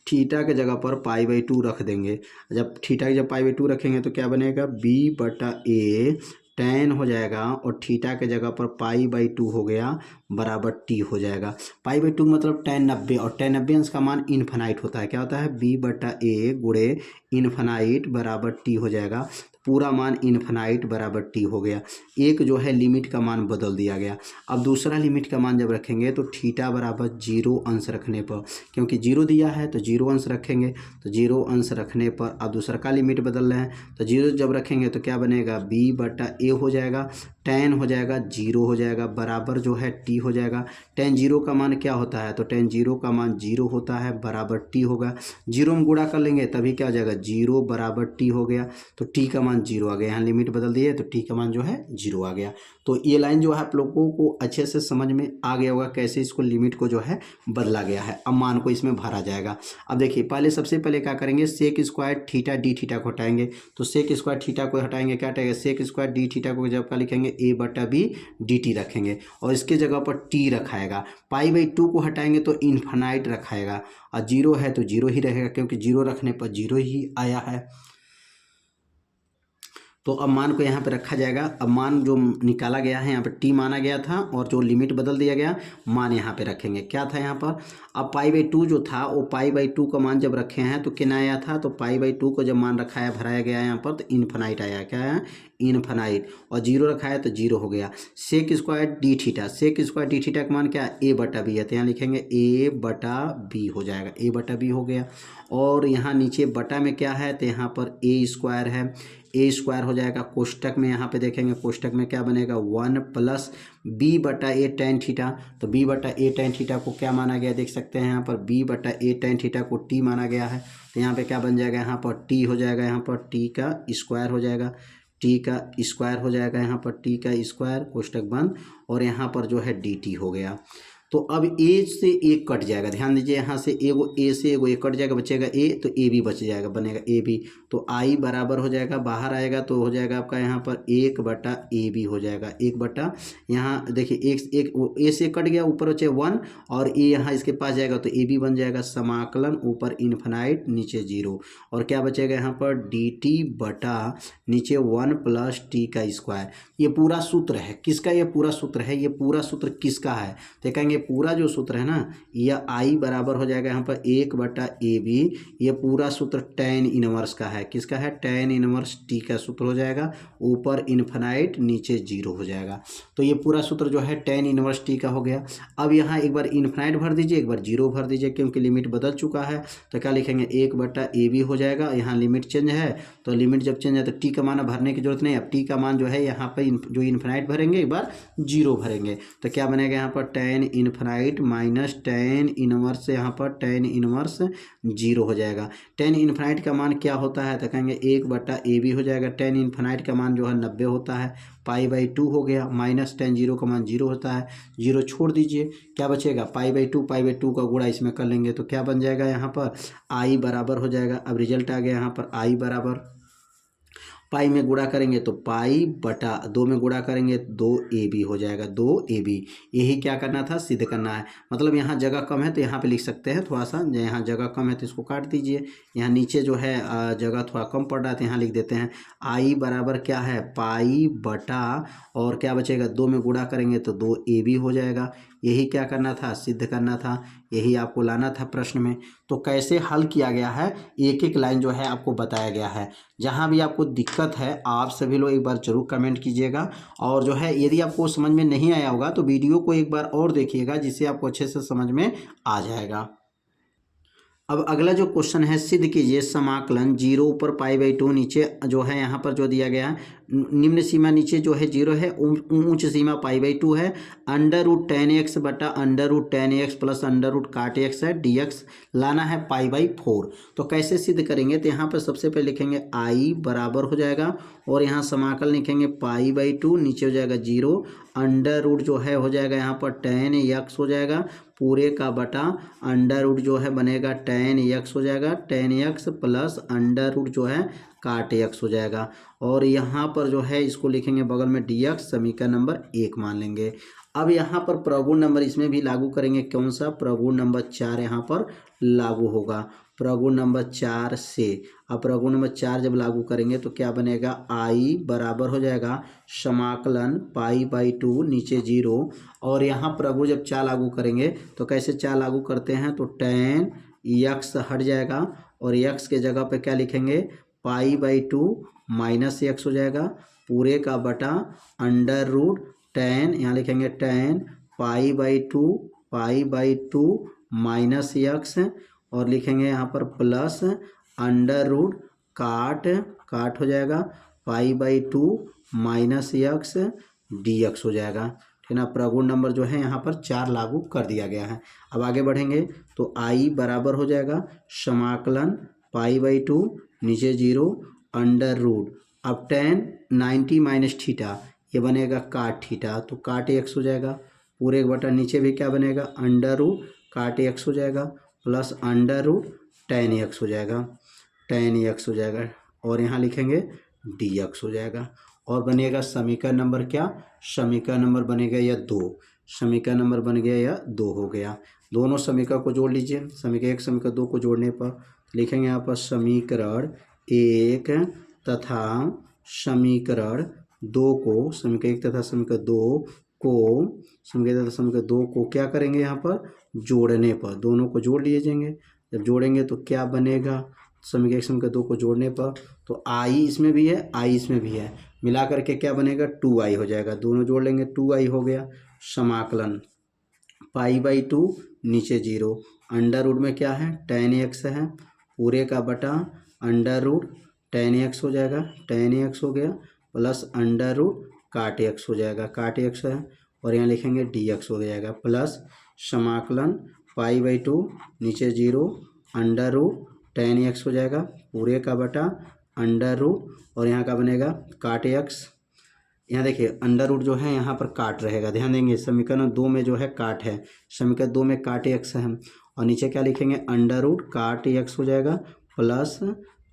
थीटा के जगह पर पाई बाई टू रख देंगे। जब थीटा की जब पाई बाई टू रखेंगे तो क्या बनेगा, बी बटा ए टेन हो जाएगा और थीटा के जगह पर पाई बाई टू हो गया बराबर टी हो जाएगा। पाई बाई टू मतलब टेन 90 और टेन 90 अंश का मान इन्फिनाइट होता है, क्या होता है, बी बटा ए गुणे इन्फिनाइट बराबर टी हो जाएगा। पूरा मान इन्फिनाइट बराबर टी हो गया। एक जो है लिमिट का मान बदल दिया गया। अब दूसरा लिमिट का मान जब रखेंगे तो थीटा बराबर 0 अंश रखने पर, क्योंकि 0 दिया है तो 0 अंश रखेंगे, तो 0 अंश रखने पर अब दूसरा का लिमिट बदल रहे हैं तो 0 जब रखेंगे तो क्या बनेगा, बी बटा ए हो जाएगा, टेन हो जाएगा 0 हो जाएगा बराबर जो है टी हो जाएगा। टेन 0 का मान क्या होता है, तो टेन 0 का मान 0 होता है बराबर टी होगा। 0 में गुणा कर लेंगे तभी क्या हो जाएगा, 0 बराबर टी हो गया, तो टी का मान 0 आ गया। यहाँ लिमिट बदल दिए तो टी का मान जो है 0 आ गया। तो ये लाइन जो है आप लोगों को अच्छे से समझ में आ गया होगा कैसे इसको लिमिट को जो है बदला गया है। अब मान को इसमें भरा जाएगा। अब देखिए पहले सबसे पहले क्या करेंगे, sec square theta D theta को हटाएंगे, तो सेक स्क्वायर थीटा को हटाएंगे क्या हटाएंगे, सेक स्क्वायर डी थीटा को जब क्या लिखेंगे, ए बटा बी डी टी रखेंगे और इसके जगह पर टी रखाएगा। पाई बाई टू को हटाएंगे तो इन्फिनाइट रखाएगा और 0 है तो 0 ही रहेगा, क्योंकि 0 रखने पर 0 ही आया है। तो अब मान को यहाँ पे रखा जाएगा। अब मान जो निकाला गया है यहाँ पे टी माना गया था और जो लिमिट बदल दिया गया मान यहाँ पे रखेंगे। क्या था यहाँ पर, अब पाई बाई टू जो था वो पाई बाई टू का मान जब रखे हैं तो कितना आया था, तो पाई बाई टू को जब मान रखा है भराया गया यहाँ पर तो इन्फिनाइट आया, क्या है इन्फिनाइट, और 0 रखा है तो 0 हो गया। Sec square D theta, sec square D theta का मान क्या है, ए बटा बी है, तो यहाँ लिखेंगे ए बटा बी हो जाएगा, ए बटा बी हो गया। और यहाँ नीचे बटा में क्या है, तो यहाँ पर ए स्क्वायर है, ए स्क्वायर हो जाएगा। कोष्टक में यहाँ पे देखेंगे कोष्टक में क्या बनेगा, 1 प्लस बी बटा ए टेन थीटा, तो बी बटा ए टेन थीटा को क्या माना गया, देख सकते हैं यहाँ पर बी बटा ए टेन थीटा को टी माना गया है। तो यहाँ पे क्या बन जाएगा, यहाँ पर टी हो जाएगा, यहाँ पर टी का स्क्वायर हो जाएगा, टी का स्क्वायर हो जाएगा, यहाँ पर टी का स्क्वायर कोष्टक बंद, और यहाँ पर जो है डी टी हो गया। तो अब ए से एक कट जाएगा, ध्यान दीजिए यहाँ से एगो ए से एगो एक कट जाएगा, बचेगा ए, तो ए भी बच जाएगा, बनेगा ए बी, तो आई बराबर हो जाएगा, बाहर आएगा तो हो जाएगा आपका यहाँ पर 1 बटा ए बी हो जाएगा, 1 बटा, यहाँ देखिए एक ए से कट गया, ऊपर बचे 1 और ए यहाँ इसके पास जाएगा तो ए बी बन जाएगा, समाकलन ऊपर इन्फिनाइट नीचे 0, और क्या बचेगा यहाँ पर डी टी बटा नीचे 1 प्लस टी का स्क्वायर। ये पूरा सूत्र है किसका, ये पूरा सूत्र है, ये पूरा सूत्र किसका है, तो कहेंगे पूरा जो सूत्र है ना, यह आई बराबर हो जाएगा यहाँ पर 1 बटा ए बी, ये पूरा सूत्र टेन इनवर्स का है, किसका है, टेन इनवर्स टी का सूत्र हो जाएगा, ऊपर इन्फिनाइट नीचे 0 हो जाएगा। तो ये पूरा सूत्र जो है टेन इनवर्स टी का हो गया। अब यहाँ एक बार इन्फिनाइट भर दीजिए, एक बार 0 भर दीजिए, क्योंकि लिमिट बदल चुका है, तो क्या लिखेंगे 1 बटा ए बी हो जाएगा। यहाँ लिमिट चेंज है तो लिमिट जब चेंज है तो टी का मान भरने की जरूरत नहीं, अब टी का मान जो है यहाँ पर जो इन्फिनाइट भरेंगे एक बार 0 भरेंगे, तो क्या बनेगा यहाँ पर ten infinite minus tan inverse से यहाँ पर टेन इनवर्स 0 हो जाएगा। टेन इन्फिनाइट का मान क्या होता है, तो कहेंगे 1 बटा ए बी हो जाएगा। टेन इन्फिनाइट का मान जो है 90 होता है, पाई बाई टू हो गया, माइनस टेन 0 का मान 0 होता है, 0 छोड़ दीजिए, क्या बचेगा पाई बाई टू का गुणा इसमें कर लेंगे तो क्या बन जाएगा यहाँ पर आई बराबर हो जाएगा। अब रिजल्ट आ गया यहाँ पर आई बराबर, पाई में गुणा करेंगे तो पाई बटा 2 में गुणा करेंगे 2 ए बी हो जाएगा, 2 ए बी। यही क्या करना था, सिद्ध करना है। मतलब यहाँ जगह कम है तो यहाँ पे लिख सकते हैं थोड़ा सा, यहाँ जगह कम है तो इसको काट दीजिए, यहाँ नीचे जो है जगह थोड़ा कम पड़ रहा है तो यहाँ लिख देते हैं आई बराबर क्या है पाई बटा, और क्या बचेगा 2 में गुणा करेंगे तो 2 ए बी हो जाएगा, यही क्या करना था, सिद्ध करना था, यही आपको लाना था प्रश्न में। तो कैसे हल किया गया है, एक एक लाइन जो है आपको बताया गया है। जहाँ भी आपको दिक्कत है आप सभी लोग एक बार जरूर कमेंट कीजिएगा, और जो है यदि आपको समझ में नहीं आया होगा तो वीडियो को एक बार और देखिएगा, जिससे आपको अच्छे से समझ में आ जाएगा। अब अगला जो क्वेश्चन है, सिद्ध कीजिए समाकलन 0 ऊपर π/2 नीचे जो है यहाँ पर जो दिया गया है, निम्न सीमा नीचे जो है 0 है, उच्च सीमा π/2 है, √10x बटा √10x प्लस √cot x है, dx लाना है π/4। तो कैसे सिद्ध करेंगे, तो यहाँ पर सबसे पहले लिखेंगे i बराबर हो जाएगा, और यहाँ समाकल लिखेंगे π/2, नीचे हो जाएगा 0, अंडर रूट जो है हो जाएगा यहाँ पर 10x हो जाएगा, पूरे का बटा अंडर रूट जो है बनेगा 10x हो जाएगा, 10x प्लस अंडर रूट जो है काट x हो जाएगा, और यहाँ पर जो है इसको लिखेंगे बगल में dx, समीकरण नंबर 1 मान लेंगे। अब यहाँ पर प्रगुण नंबर इसमें भी लागू करेंगे, कौन सा, प्रगुण नंबर 4 यहाँ पर लागू होगा, प्रगुण नंबर 4 से। अब प्रगुण नंबर 4 जब लागू करेंगे तो क्या बनेगा, i बराबर हो जाएगा समाकलन π/2 नीचे 0, और यहाँ प्रगुण जब 4 लागू करेंगे तो कैसे 4 लागू करते हैं, तो 10x हट जाएगा, और x के जगह पे क्या लिखेंगे, π/2 माइनस x हो जाएगा, पूरे का बटा अंडर रूट 10, यहाँ लिखेंगे 10 π/2 माइनस x, और लिखेंगे यहाँ पर प्लस अंडर रूट काट हो जाएगा π/2 माइनस x dx हो जाएगा, ठीक है ना। प्रगुण नंबर जो है यहाँ पर 4 लागू कर दिया गया है। अब आगे बढ़ेंगे तो i बराबर हो जाएगा समाकलन π/2 नीचे 0 अंडर रूट, अब 10 90 माइनस थीटा, ये बनेगा काट थीटा, तो काट x हो जाएगा, पूरे का बटा नीचे भी क्या बनेगा, अंडर रूट काट x हो जाएगा प्लस अंडर रूट 10x हो जाएगा, 10x हो जाएगा, और यहाँ लिखेंगे dx हो जाएगा, और बनेगा समीकरण नंबर क्या, समीकरण नंबर बनेगा यह 2, समीकरण नंबर बन गया यह 2 हो गया। दोनों समीकरण को जोड़ लीजिए, समीकरण 1 समीकरण 2 को जोड़ने पर लिखेंगे यहाँ पर समीकरण 1 तथा समीकरण 2 को, समीकरण 1 तथा समीकरण 2 को, समीकरण तथा समीकरण 2 को क्या करेंगे, यहाँ पर जोड़ने पर दोनों को जोड़ लीजिएंगे। जब जोड़ेंगे तो क्या बनेगा, समीकरण 1 समीकरण 2 को जोड़ने पर तो i इसमें भी है, i इसमें भी है, मिला करके क्या बनेगा 2i हो जाएगा, दोनों जोड़ लेंगे 2i हो गया। समाकलन π/2 नीचे 0, अंडर रूट में क्या है 10x है, पूरे का बटा अंडर रूट 10x हो जाएगा, 10x हो गया, प्लस अंडर रूट काट x हो जाएगा, काट x है, और यहाँ लिखेंगे dx हो जाएगा, प्लस समाकलन π/2 नीचे 0 अंडर रूट 10x हो जाएगा, पूरे का बटा अंडर रूट, और यहाँ का बनेगा काट x। यहाँ देखिए अंडर रूट जो है यहाँ पर काट रहेगा, ध्यान देंगे, समीकरण 2 में जो है काट है, समीकरण 2 में काट x है, और नीचे क्या लिखेंगे अंडर रूट काट x हो जाएगा प्लस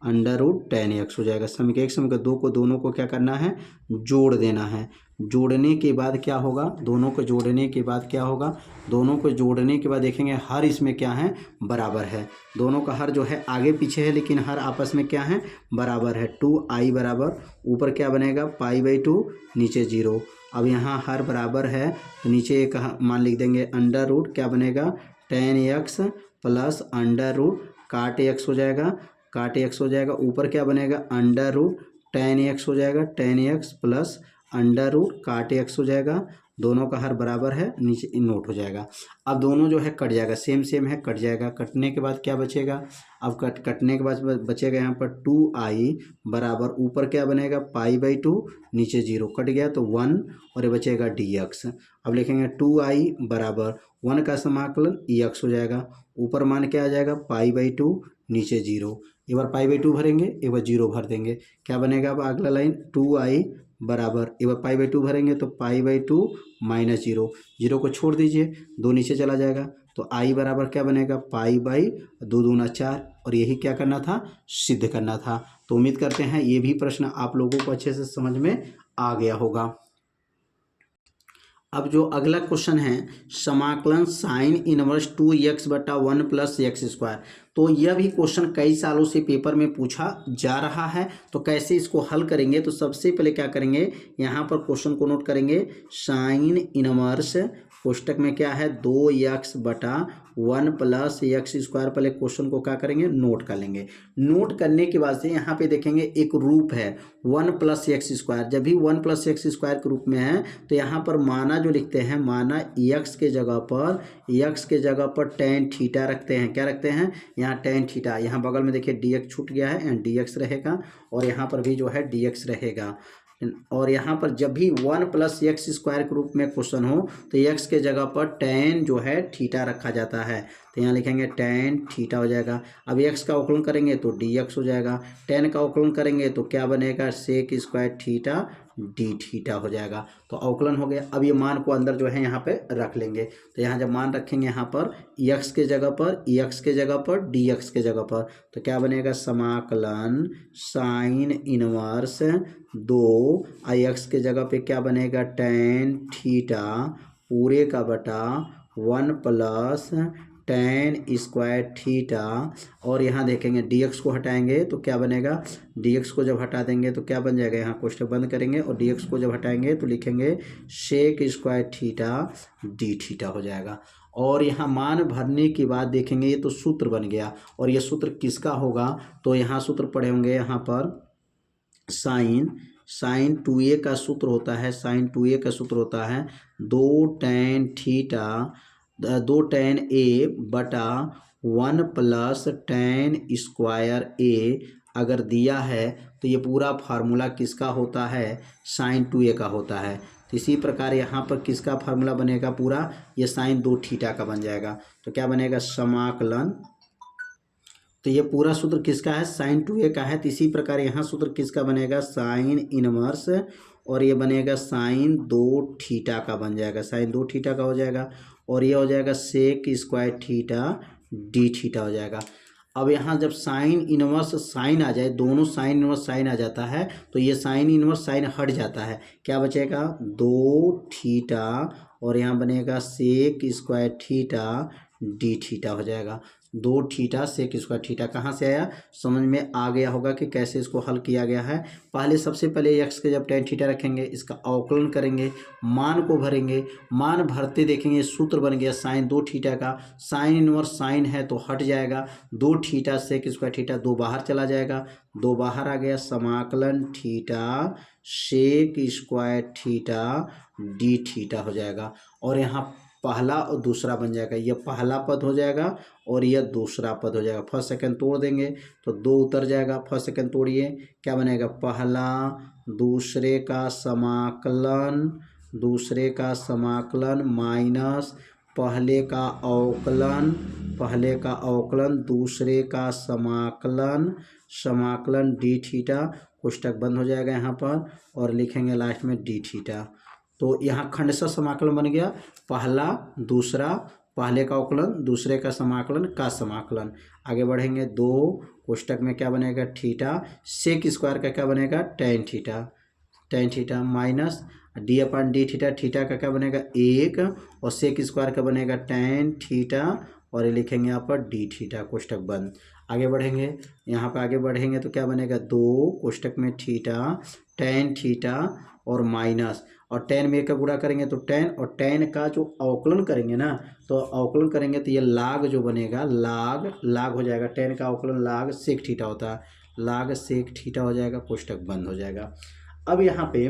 अंडर रूट 10x हो जाएगा। समीकरण 1 समीकरण 2 को दोनों को क्या करना है, जोड़ देना है, जोड़ने के बाद क्या होगा, दोनों को जोड़ने के बाद क्या होगा, दोनों को जोड़ने के बाद देखेंगे हर इसमें क्या है, बराबर है, दोनों का हर जो है आगे पीछे है लेकिन हर आपस में क्या है, बराबर है। 2i बराबर ऊपर क्या बनेगा π/2 नीचे 0, अब यहाँ हर बराबर है तो नीचे एक मान लिख देंगे, अंडर रूट क्या बनेगा 10x प्लस अंडर रूट काट x हो जाएगा, काट x हो जाएगा, ऊपर क्या बनेगा अंडर रूट 10x हो जाएगा, 10x प्लस अंडर रूट काट x हो जाएगा, दोनों का हर बराबर है, नीचे नोट हो जाएगा। अब दोनों जो है कट जाएगा, सेम सेम है, कट जाएगा, कटने के बाद क्या बचेगा, अब कटने के बाद बचेगा यहाँ पर 2i बराबर ऊपर क्या बनेगा π/2 नीचे 0 कट गया तो 1, और ये बचेगा dx। अब लिखेंगे 2i बराबर 1 का समाकलन x हो जाएगा, ऊपर मान क्या आ जाएगा π/2 नीचे 0, एक बार π/2 भरेंगे, एक बार 0 भर देंगे, क्या बनेगा, अब अगला लाइन 2i बराबर एक बार π/2 भरेंगे तो π/2 माइनस 0, 0 को छोड़ दीजिए, 2 नीचे चला जाएगा, तो i बराबर क्या बनेगा π/2 दूना 4, और यही क्या करना था, सिद्ध करना था। तो उम्मीद करते हैं ये भी प्रश्न आप लोगों को अच्छे से समझ में आ गया होगा। अब जो अगला क्वेश्चन है, समाकलन साइन इनवर्स 2x बटा 1 प्लस एक्स स्क्वायर, तो यह भी क्वेश्चन कई सालों से पेपर में पूछा जा रहा है। तो कैसे इसको हल करेंगे, तो सबसे पहले क्या करेंगे, यहाँ पर क्वेश्चन को नोट करेंगे, साइन इनवर्स कोष्टक में क्या है 2x/1 प्लस एक्स स्क्वायर। पहले क्वेश्चन को क्या करेंगे नोट कर लेंगे। नोट करने के बाद से यहाँ पे देखेंगे एक रूप है 1 + एक्स स्क्वायर। जब भी 1 + एक्स स्क्वायर के रूप में है तो यहाँ पर माना जो लिखते हैं, माना x के जगह पर tan थीटा रखते हैं। क्या रखते हैं यहाँ tan थीटा। यहाँ बगल में देखिए dx छूट गया है, यहाँ dx रहेगा और यहाँ पर भी जो है dx रहेगा। और यहाँ पर जब भी 1 + एक्स स्क्वायर के रूप में क्वेश्चन हो तो x के जगह पर tan जो है थीटा रखा जाता है। तो यहाँ लिखेंगे tan थीटा हो जाएगा। अब x का अवकलन करेंगे तो dx हो जाएगा। tan का अवकलन करेंगे तो क्या बनेगा sec² थीटा d थीटा हो जाएगा। तो अवकलन हो गया। अब ये मान को अंदर जो है यहाँ पे रख लेंगे। तो यहाँ जब मान रखेंगे यहाँ पर x के जगह पर dx के जगह पर तो क्या बनेगा समाकलन साइन इनवर्स 2 x के जगह पे क्या बनेगा tan थीटा पूरे का बटा 1 प्लस tan² थीटा। और यहाँ देखेंगे dx को हटाएंगे तो क्या बनेगा, dx को जब हटा देंगे तो क्या बन जाएगा, यहाँ कोष्टक बंद करेंगे और dx को जब हटाएंगे तो लिखेंगे sec² थीटा d थीटा हो जाएगा। और यहाँ मान भरने के बाद देखेंगे ये तो सूत्र बन गया। और ये सूत्र किसका होगा, तो यहाँ सूत्र पढ़े होंगे यहाँ पर साइन 2a का सूत्र होता है, साइन 2a का सूत्र होता है 2 tan a बटा 1 प्लस tan² a। अगर दिया है तो ये पूरा फार्मूला किसका होता है, साइन 2a का होता है। तो इसी प्रकार यहाँ पर किसका फार्मूला बनेगा पूरा, ये साइन 2 थीटा का बन जाएगा। तो क्या बनेगा समाकलन, तो ये पूरा सूत्र किसका है साइन 2a का है। तो इसी प्रकार यहाँ सूत्र किसका बनेगा साइन इनवर्स और ये बनेगा साइन 2 थीटा का बन जाएगा, साइन 2 थीटा का हो जाएगा। और ये हो जाएगा sec² थीटा d थीटा हो जाएगा। अब यहाँ जब साइन इनवर्स साइन आ जाए, दोनों साइन इनवर्स साइन आ जाता है तो ये साइन इनवर्स साइन हट जाता है। क्या बचेगा 2 थीटा और यहाँ बनेगा sec² थीटा d थीटा हो जाएगा। 2 थीटा sec² थीटा कहाँ से आया, समझ में आ गया होगा कि कैसे इसको हल किया गया है। पहले सबसे पहले x के जब tan थीटा रखेंगे इसका अवकलन करेंगे, मान को भरेंगे, मान भरते देखेंगे सूत्र बन गया साइन 2 थीटा का। साइन इनवर्स साइन है तो हट जाएगा, 2 थीटा sec² थीटा 2 बाहर चला जाएगा, 2 बाहर आ गया, समाकलन theta sec² theta d theta हो जाएगा। और यहाँ पहला और दूसरा बन जाएगा, यह पहला पद हो जाएगा और यह दूसरा पद हो जाएगा। फर्स्ट सेकंड तोड़ देंगे तो 2 उतर जाएगा, फर्स्ट सेकंड तोड़िए क्या बनेगा पहला दूसरे का समाकलन माइनस पहले का अवकलन दूसरे का समाकलन d थीटा। कोष्टक बंद हो जाएगा यहाँ पर और लिखेंगे लास्ट में d थीटा। तो यहाँ खंडशः समाकलन बन गया, पहला दूसरा, पहले का अवकलन दूसरे का समाकलन आगे बढ़ेंगे 2 कोष्टक में क्या बनेगा थीटा, sec² का क्या बनेगा tan theta minus d/d theta, theta का क्या बनेगा 1 और sec² का बनेगा tan थीटा और ये लिखेंगे यहाँ पर d थीटा। कोष्टक बंद। आगे बढ़ेंगे, यहाँ पर आगे बढ़ेंगे तो क्या बनेगा 2 कोष्टक में थीटा tan थीटा और माइनस और tan में 1 का गुणा करेंगे तो tan और tan का जो अवकलन करेंगे ना, तो अवकलन करेंगे तो ये लाग जो बनेगा लाग हो जाएगा। tan का अवकलन लाग sec थीटा होता है, लाग sec थीटा हो जाएगा। कोष्टक बंद हो जाएगा। अब यहाँ पे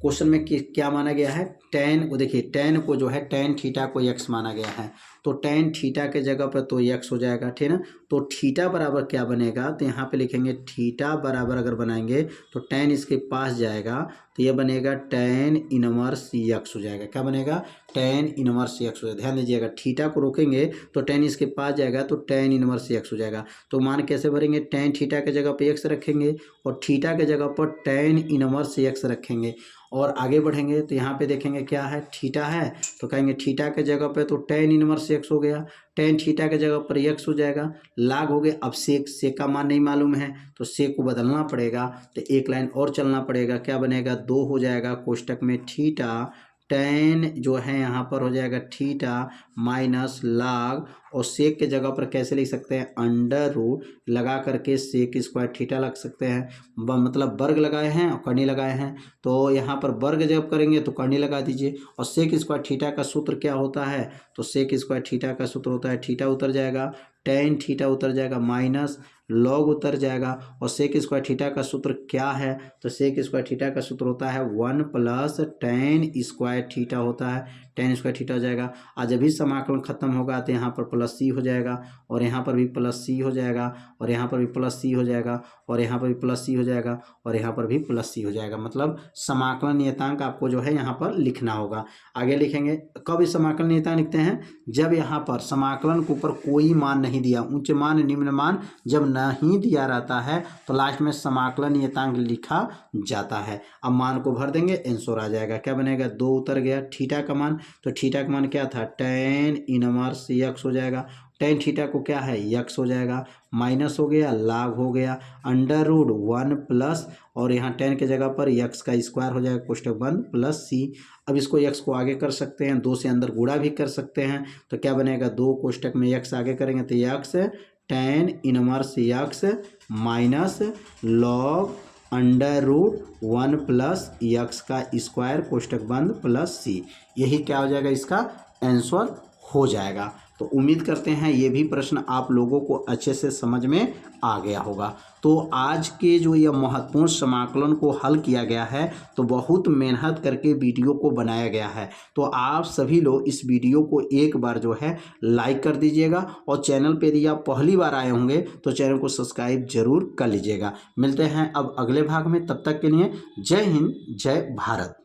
क्वेश्चन में क्या माना गया है, tan को देखिए, tan को जो है tan थीटा को x माना गया है तो tan थीटा के जगह पर तो x हो जाएगा, ठीक है ना। तो थीटा बराबर क्या बनेगा, तो यहाँ पे लिखेंगे थीटा बराबर अगर बनाएंगे तो tan इसके पास जाएगा तो ये बनेगा tan इनवर्स x हो जाएगा। क्या बनेगा tan इनवर्स x हो जाएगा। ध्यान दीजिएगा थीटा को रोकेंगे तो tan इसके पास जाएगा तो tan इनवर्स x हो जाएगा। तो मान कैसे भरेंगे, tan थीटा के जगह पे x रखेंगे और थीटा के जगह पर tan इनवर्स x रखेंगे। और आगे बढ़ेंगे तो यहाँ पे देखेंगे क्या है, थीटा है तो कहेंगे थीटा के जगह पे तो tan इनवर्स x हो गया, tan थीटा के जगह पर x हो जाएगा, लाग हो गया। अब सेक का मान नहीं मालूम है तो सेक को बदलना पड़ेगा, तो एक लाइन और चलना पड़ेगा। क्या बनेगा 2 हो जाएगा कोष्टक में थीटा tan जो है यहाँ पर हो जाएगा थीटा माइनस लाग और सेक के जगह पर कैसे लिख सकते हैं, अंडर रूट लगा करके सेक स्क्वायर थीटा लग सकते हैं। मतलब वर्ग लगाए हैं और करनी लगाए हैं, तो यहाँ पर वर्ग जब करेंगे तो करनी लगा दीजिए। और सेक स्क्वायर थीटा का सूत्र क्या होता है, तो सेक स्क्वायर थीटा का सूत्र होता है, थीटा उतर जाएगा, टेन थीटा उतर जाएगा, माइनस लॉग उतर जाएगा। और सेक स्क्वायर थीटा का सूत्र क्या है, तो सेक स्क्वायर थीटा का सूत्र होता है 1 प्लस टेन स्क्वायर थीटा होता है, टेन स्क्वायर थीटा हो जाएगा। आज जब भी समाकलन खत्म होगा तो यहाँ पर प्लस सी हो जाएगा, और यहाँ पर भी प्लस सी हो जाएगा, और यहाँ पर भी प्लस सी हो जाएगा, और यहाँ पर भी प्लस सी हो जाएगा, और यहाँ पर भी प्लस सी हो जाएगा। मतलब समाकलन नियतांक आपको जो है यहाँ पर लिखना होगा। आगे लिखेंगे, कब इस समाकलन नियतांक लिखते हैं, जब यहाँ पर समाकलन के ऊपर कोई मान नहीं दिया, उच्च मान निम्न मान जब नहीं दिया रहता है तो लास्ट में समाकलन नियतांक लिखा जाता है। अब मान को भर देंगे, आंसर आ जाएगा, क्या बनेगा, 2 उतर गया, थीटा का मान, तो थीटा का मान क्या था, टेन इनवर्स एक्स हो जाएगा, टेन थीटा को क्या है एक्स हो जाएगा, माइनस हो गया, लाग हो गया, अंडर रूट 1 प्लस, और यहाँ टेन के जगह पर एक्स का स्क्वायर हो जाएगा, कोष्टक बंद, प्लस सी। अब इसको एक्स को आगे कर सकते हैं, 2 से अंदर गुणा भी कर सकते हैं, तो क्या बनेगा, 2 कोष्टक में एक्स आगे करेंगे तो X tan inverse X minus log under root 1 plus X का स्क्वायर कोष्टक बंद प्लस सी। यही क्या हो जाएगा, इसका आंसर हो जाएगा। तो उम्मीद करते हैं ये भी प्रश्न आप लोगों को अच्छे से समझ में आ गया होगा। तो आज के जो यह महत्वपूर्ण समाकलन को हल किया गया है, तो बहुत मेहनत करके वीडियो को बनाया गया है। तो आप सभी लोग इस वीडियो को एक बार जो है लाइक कर दीजिएगा, और चैनल पे यदि आप पहली बार आए होंगे तो चैनल को सब्सक्राइब जरूर कर लीजिएगा। मिलते हैं अब अगले भाग में, तब तक के लिए जय हिंद, जय भारत।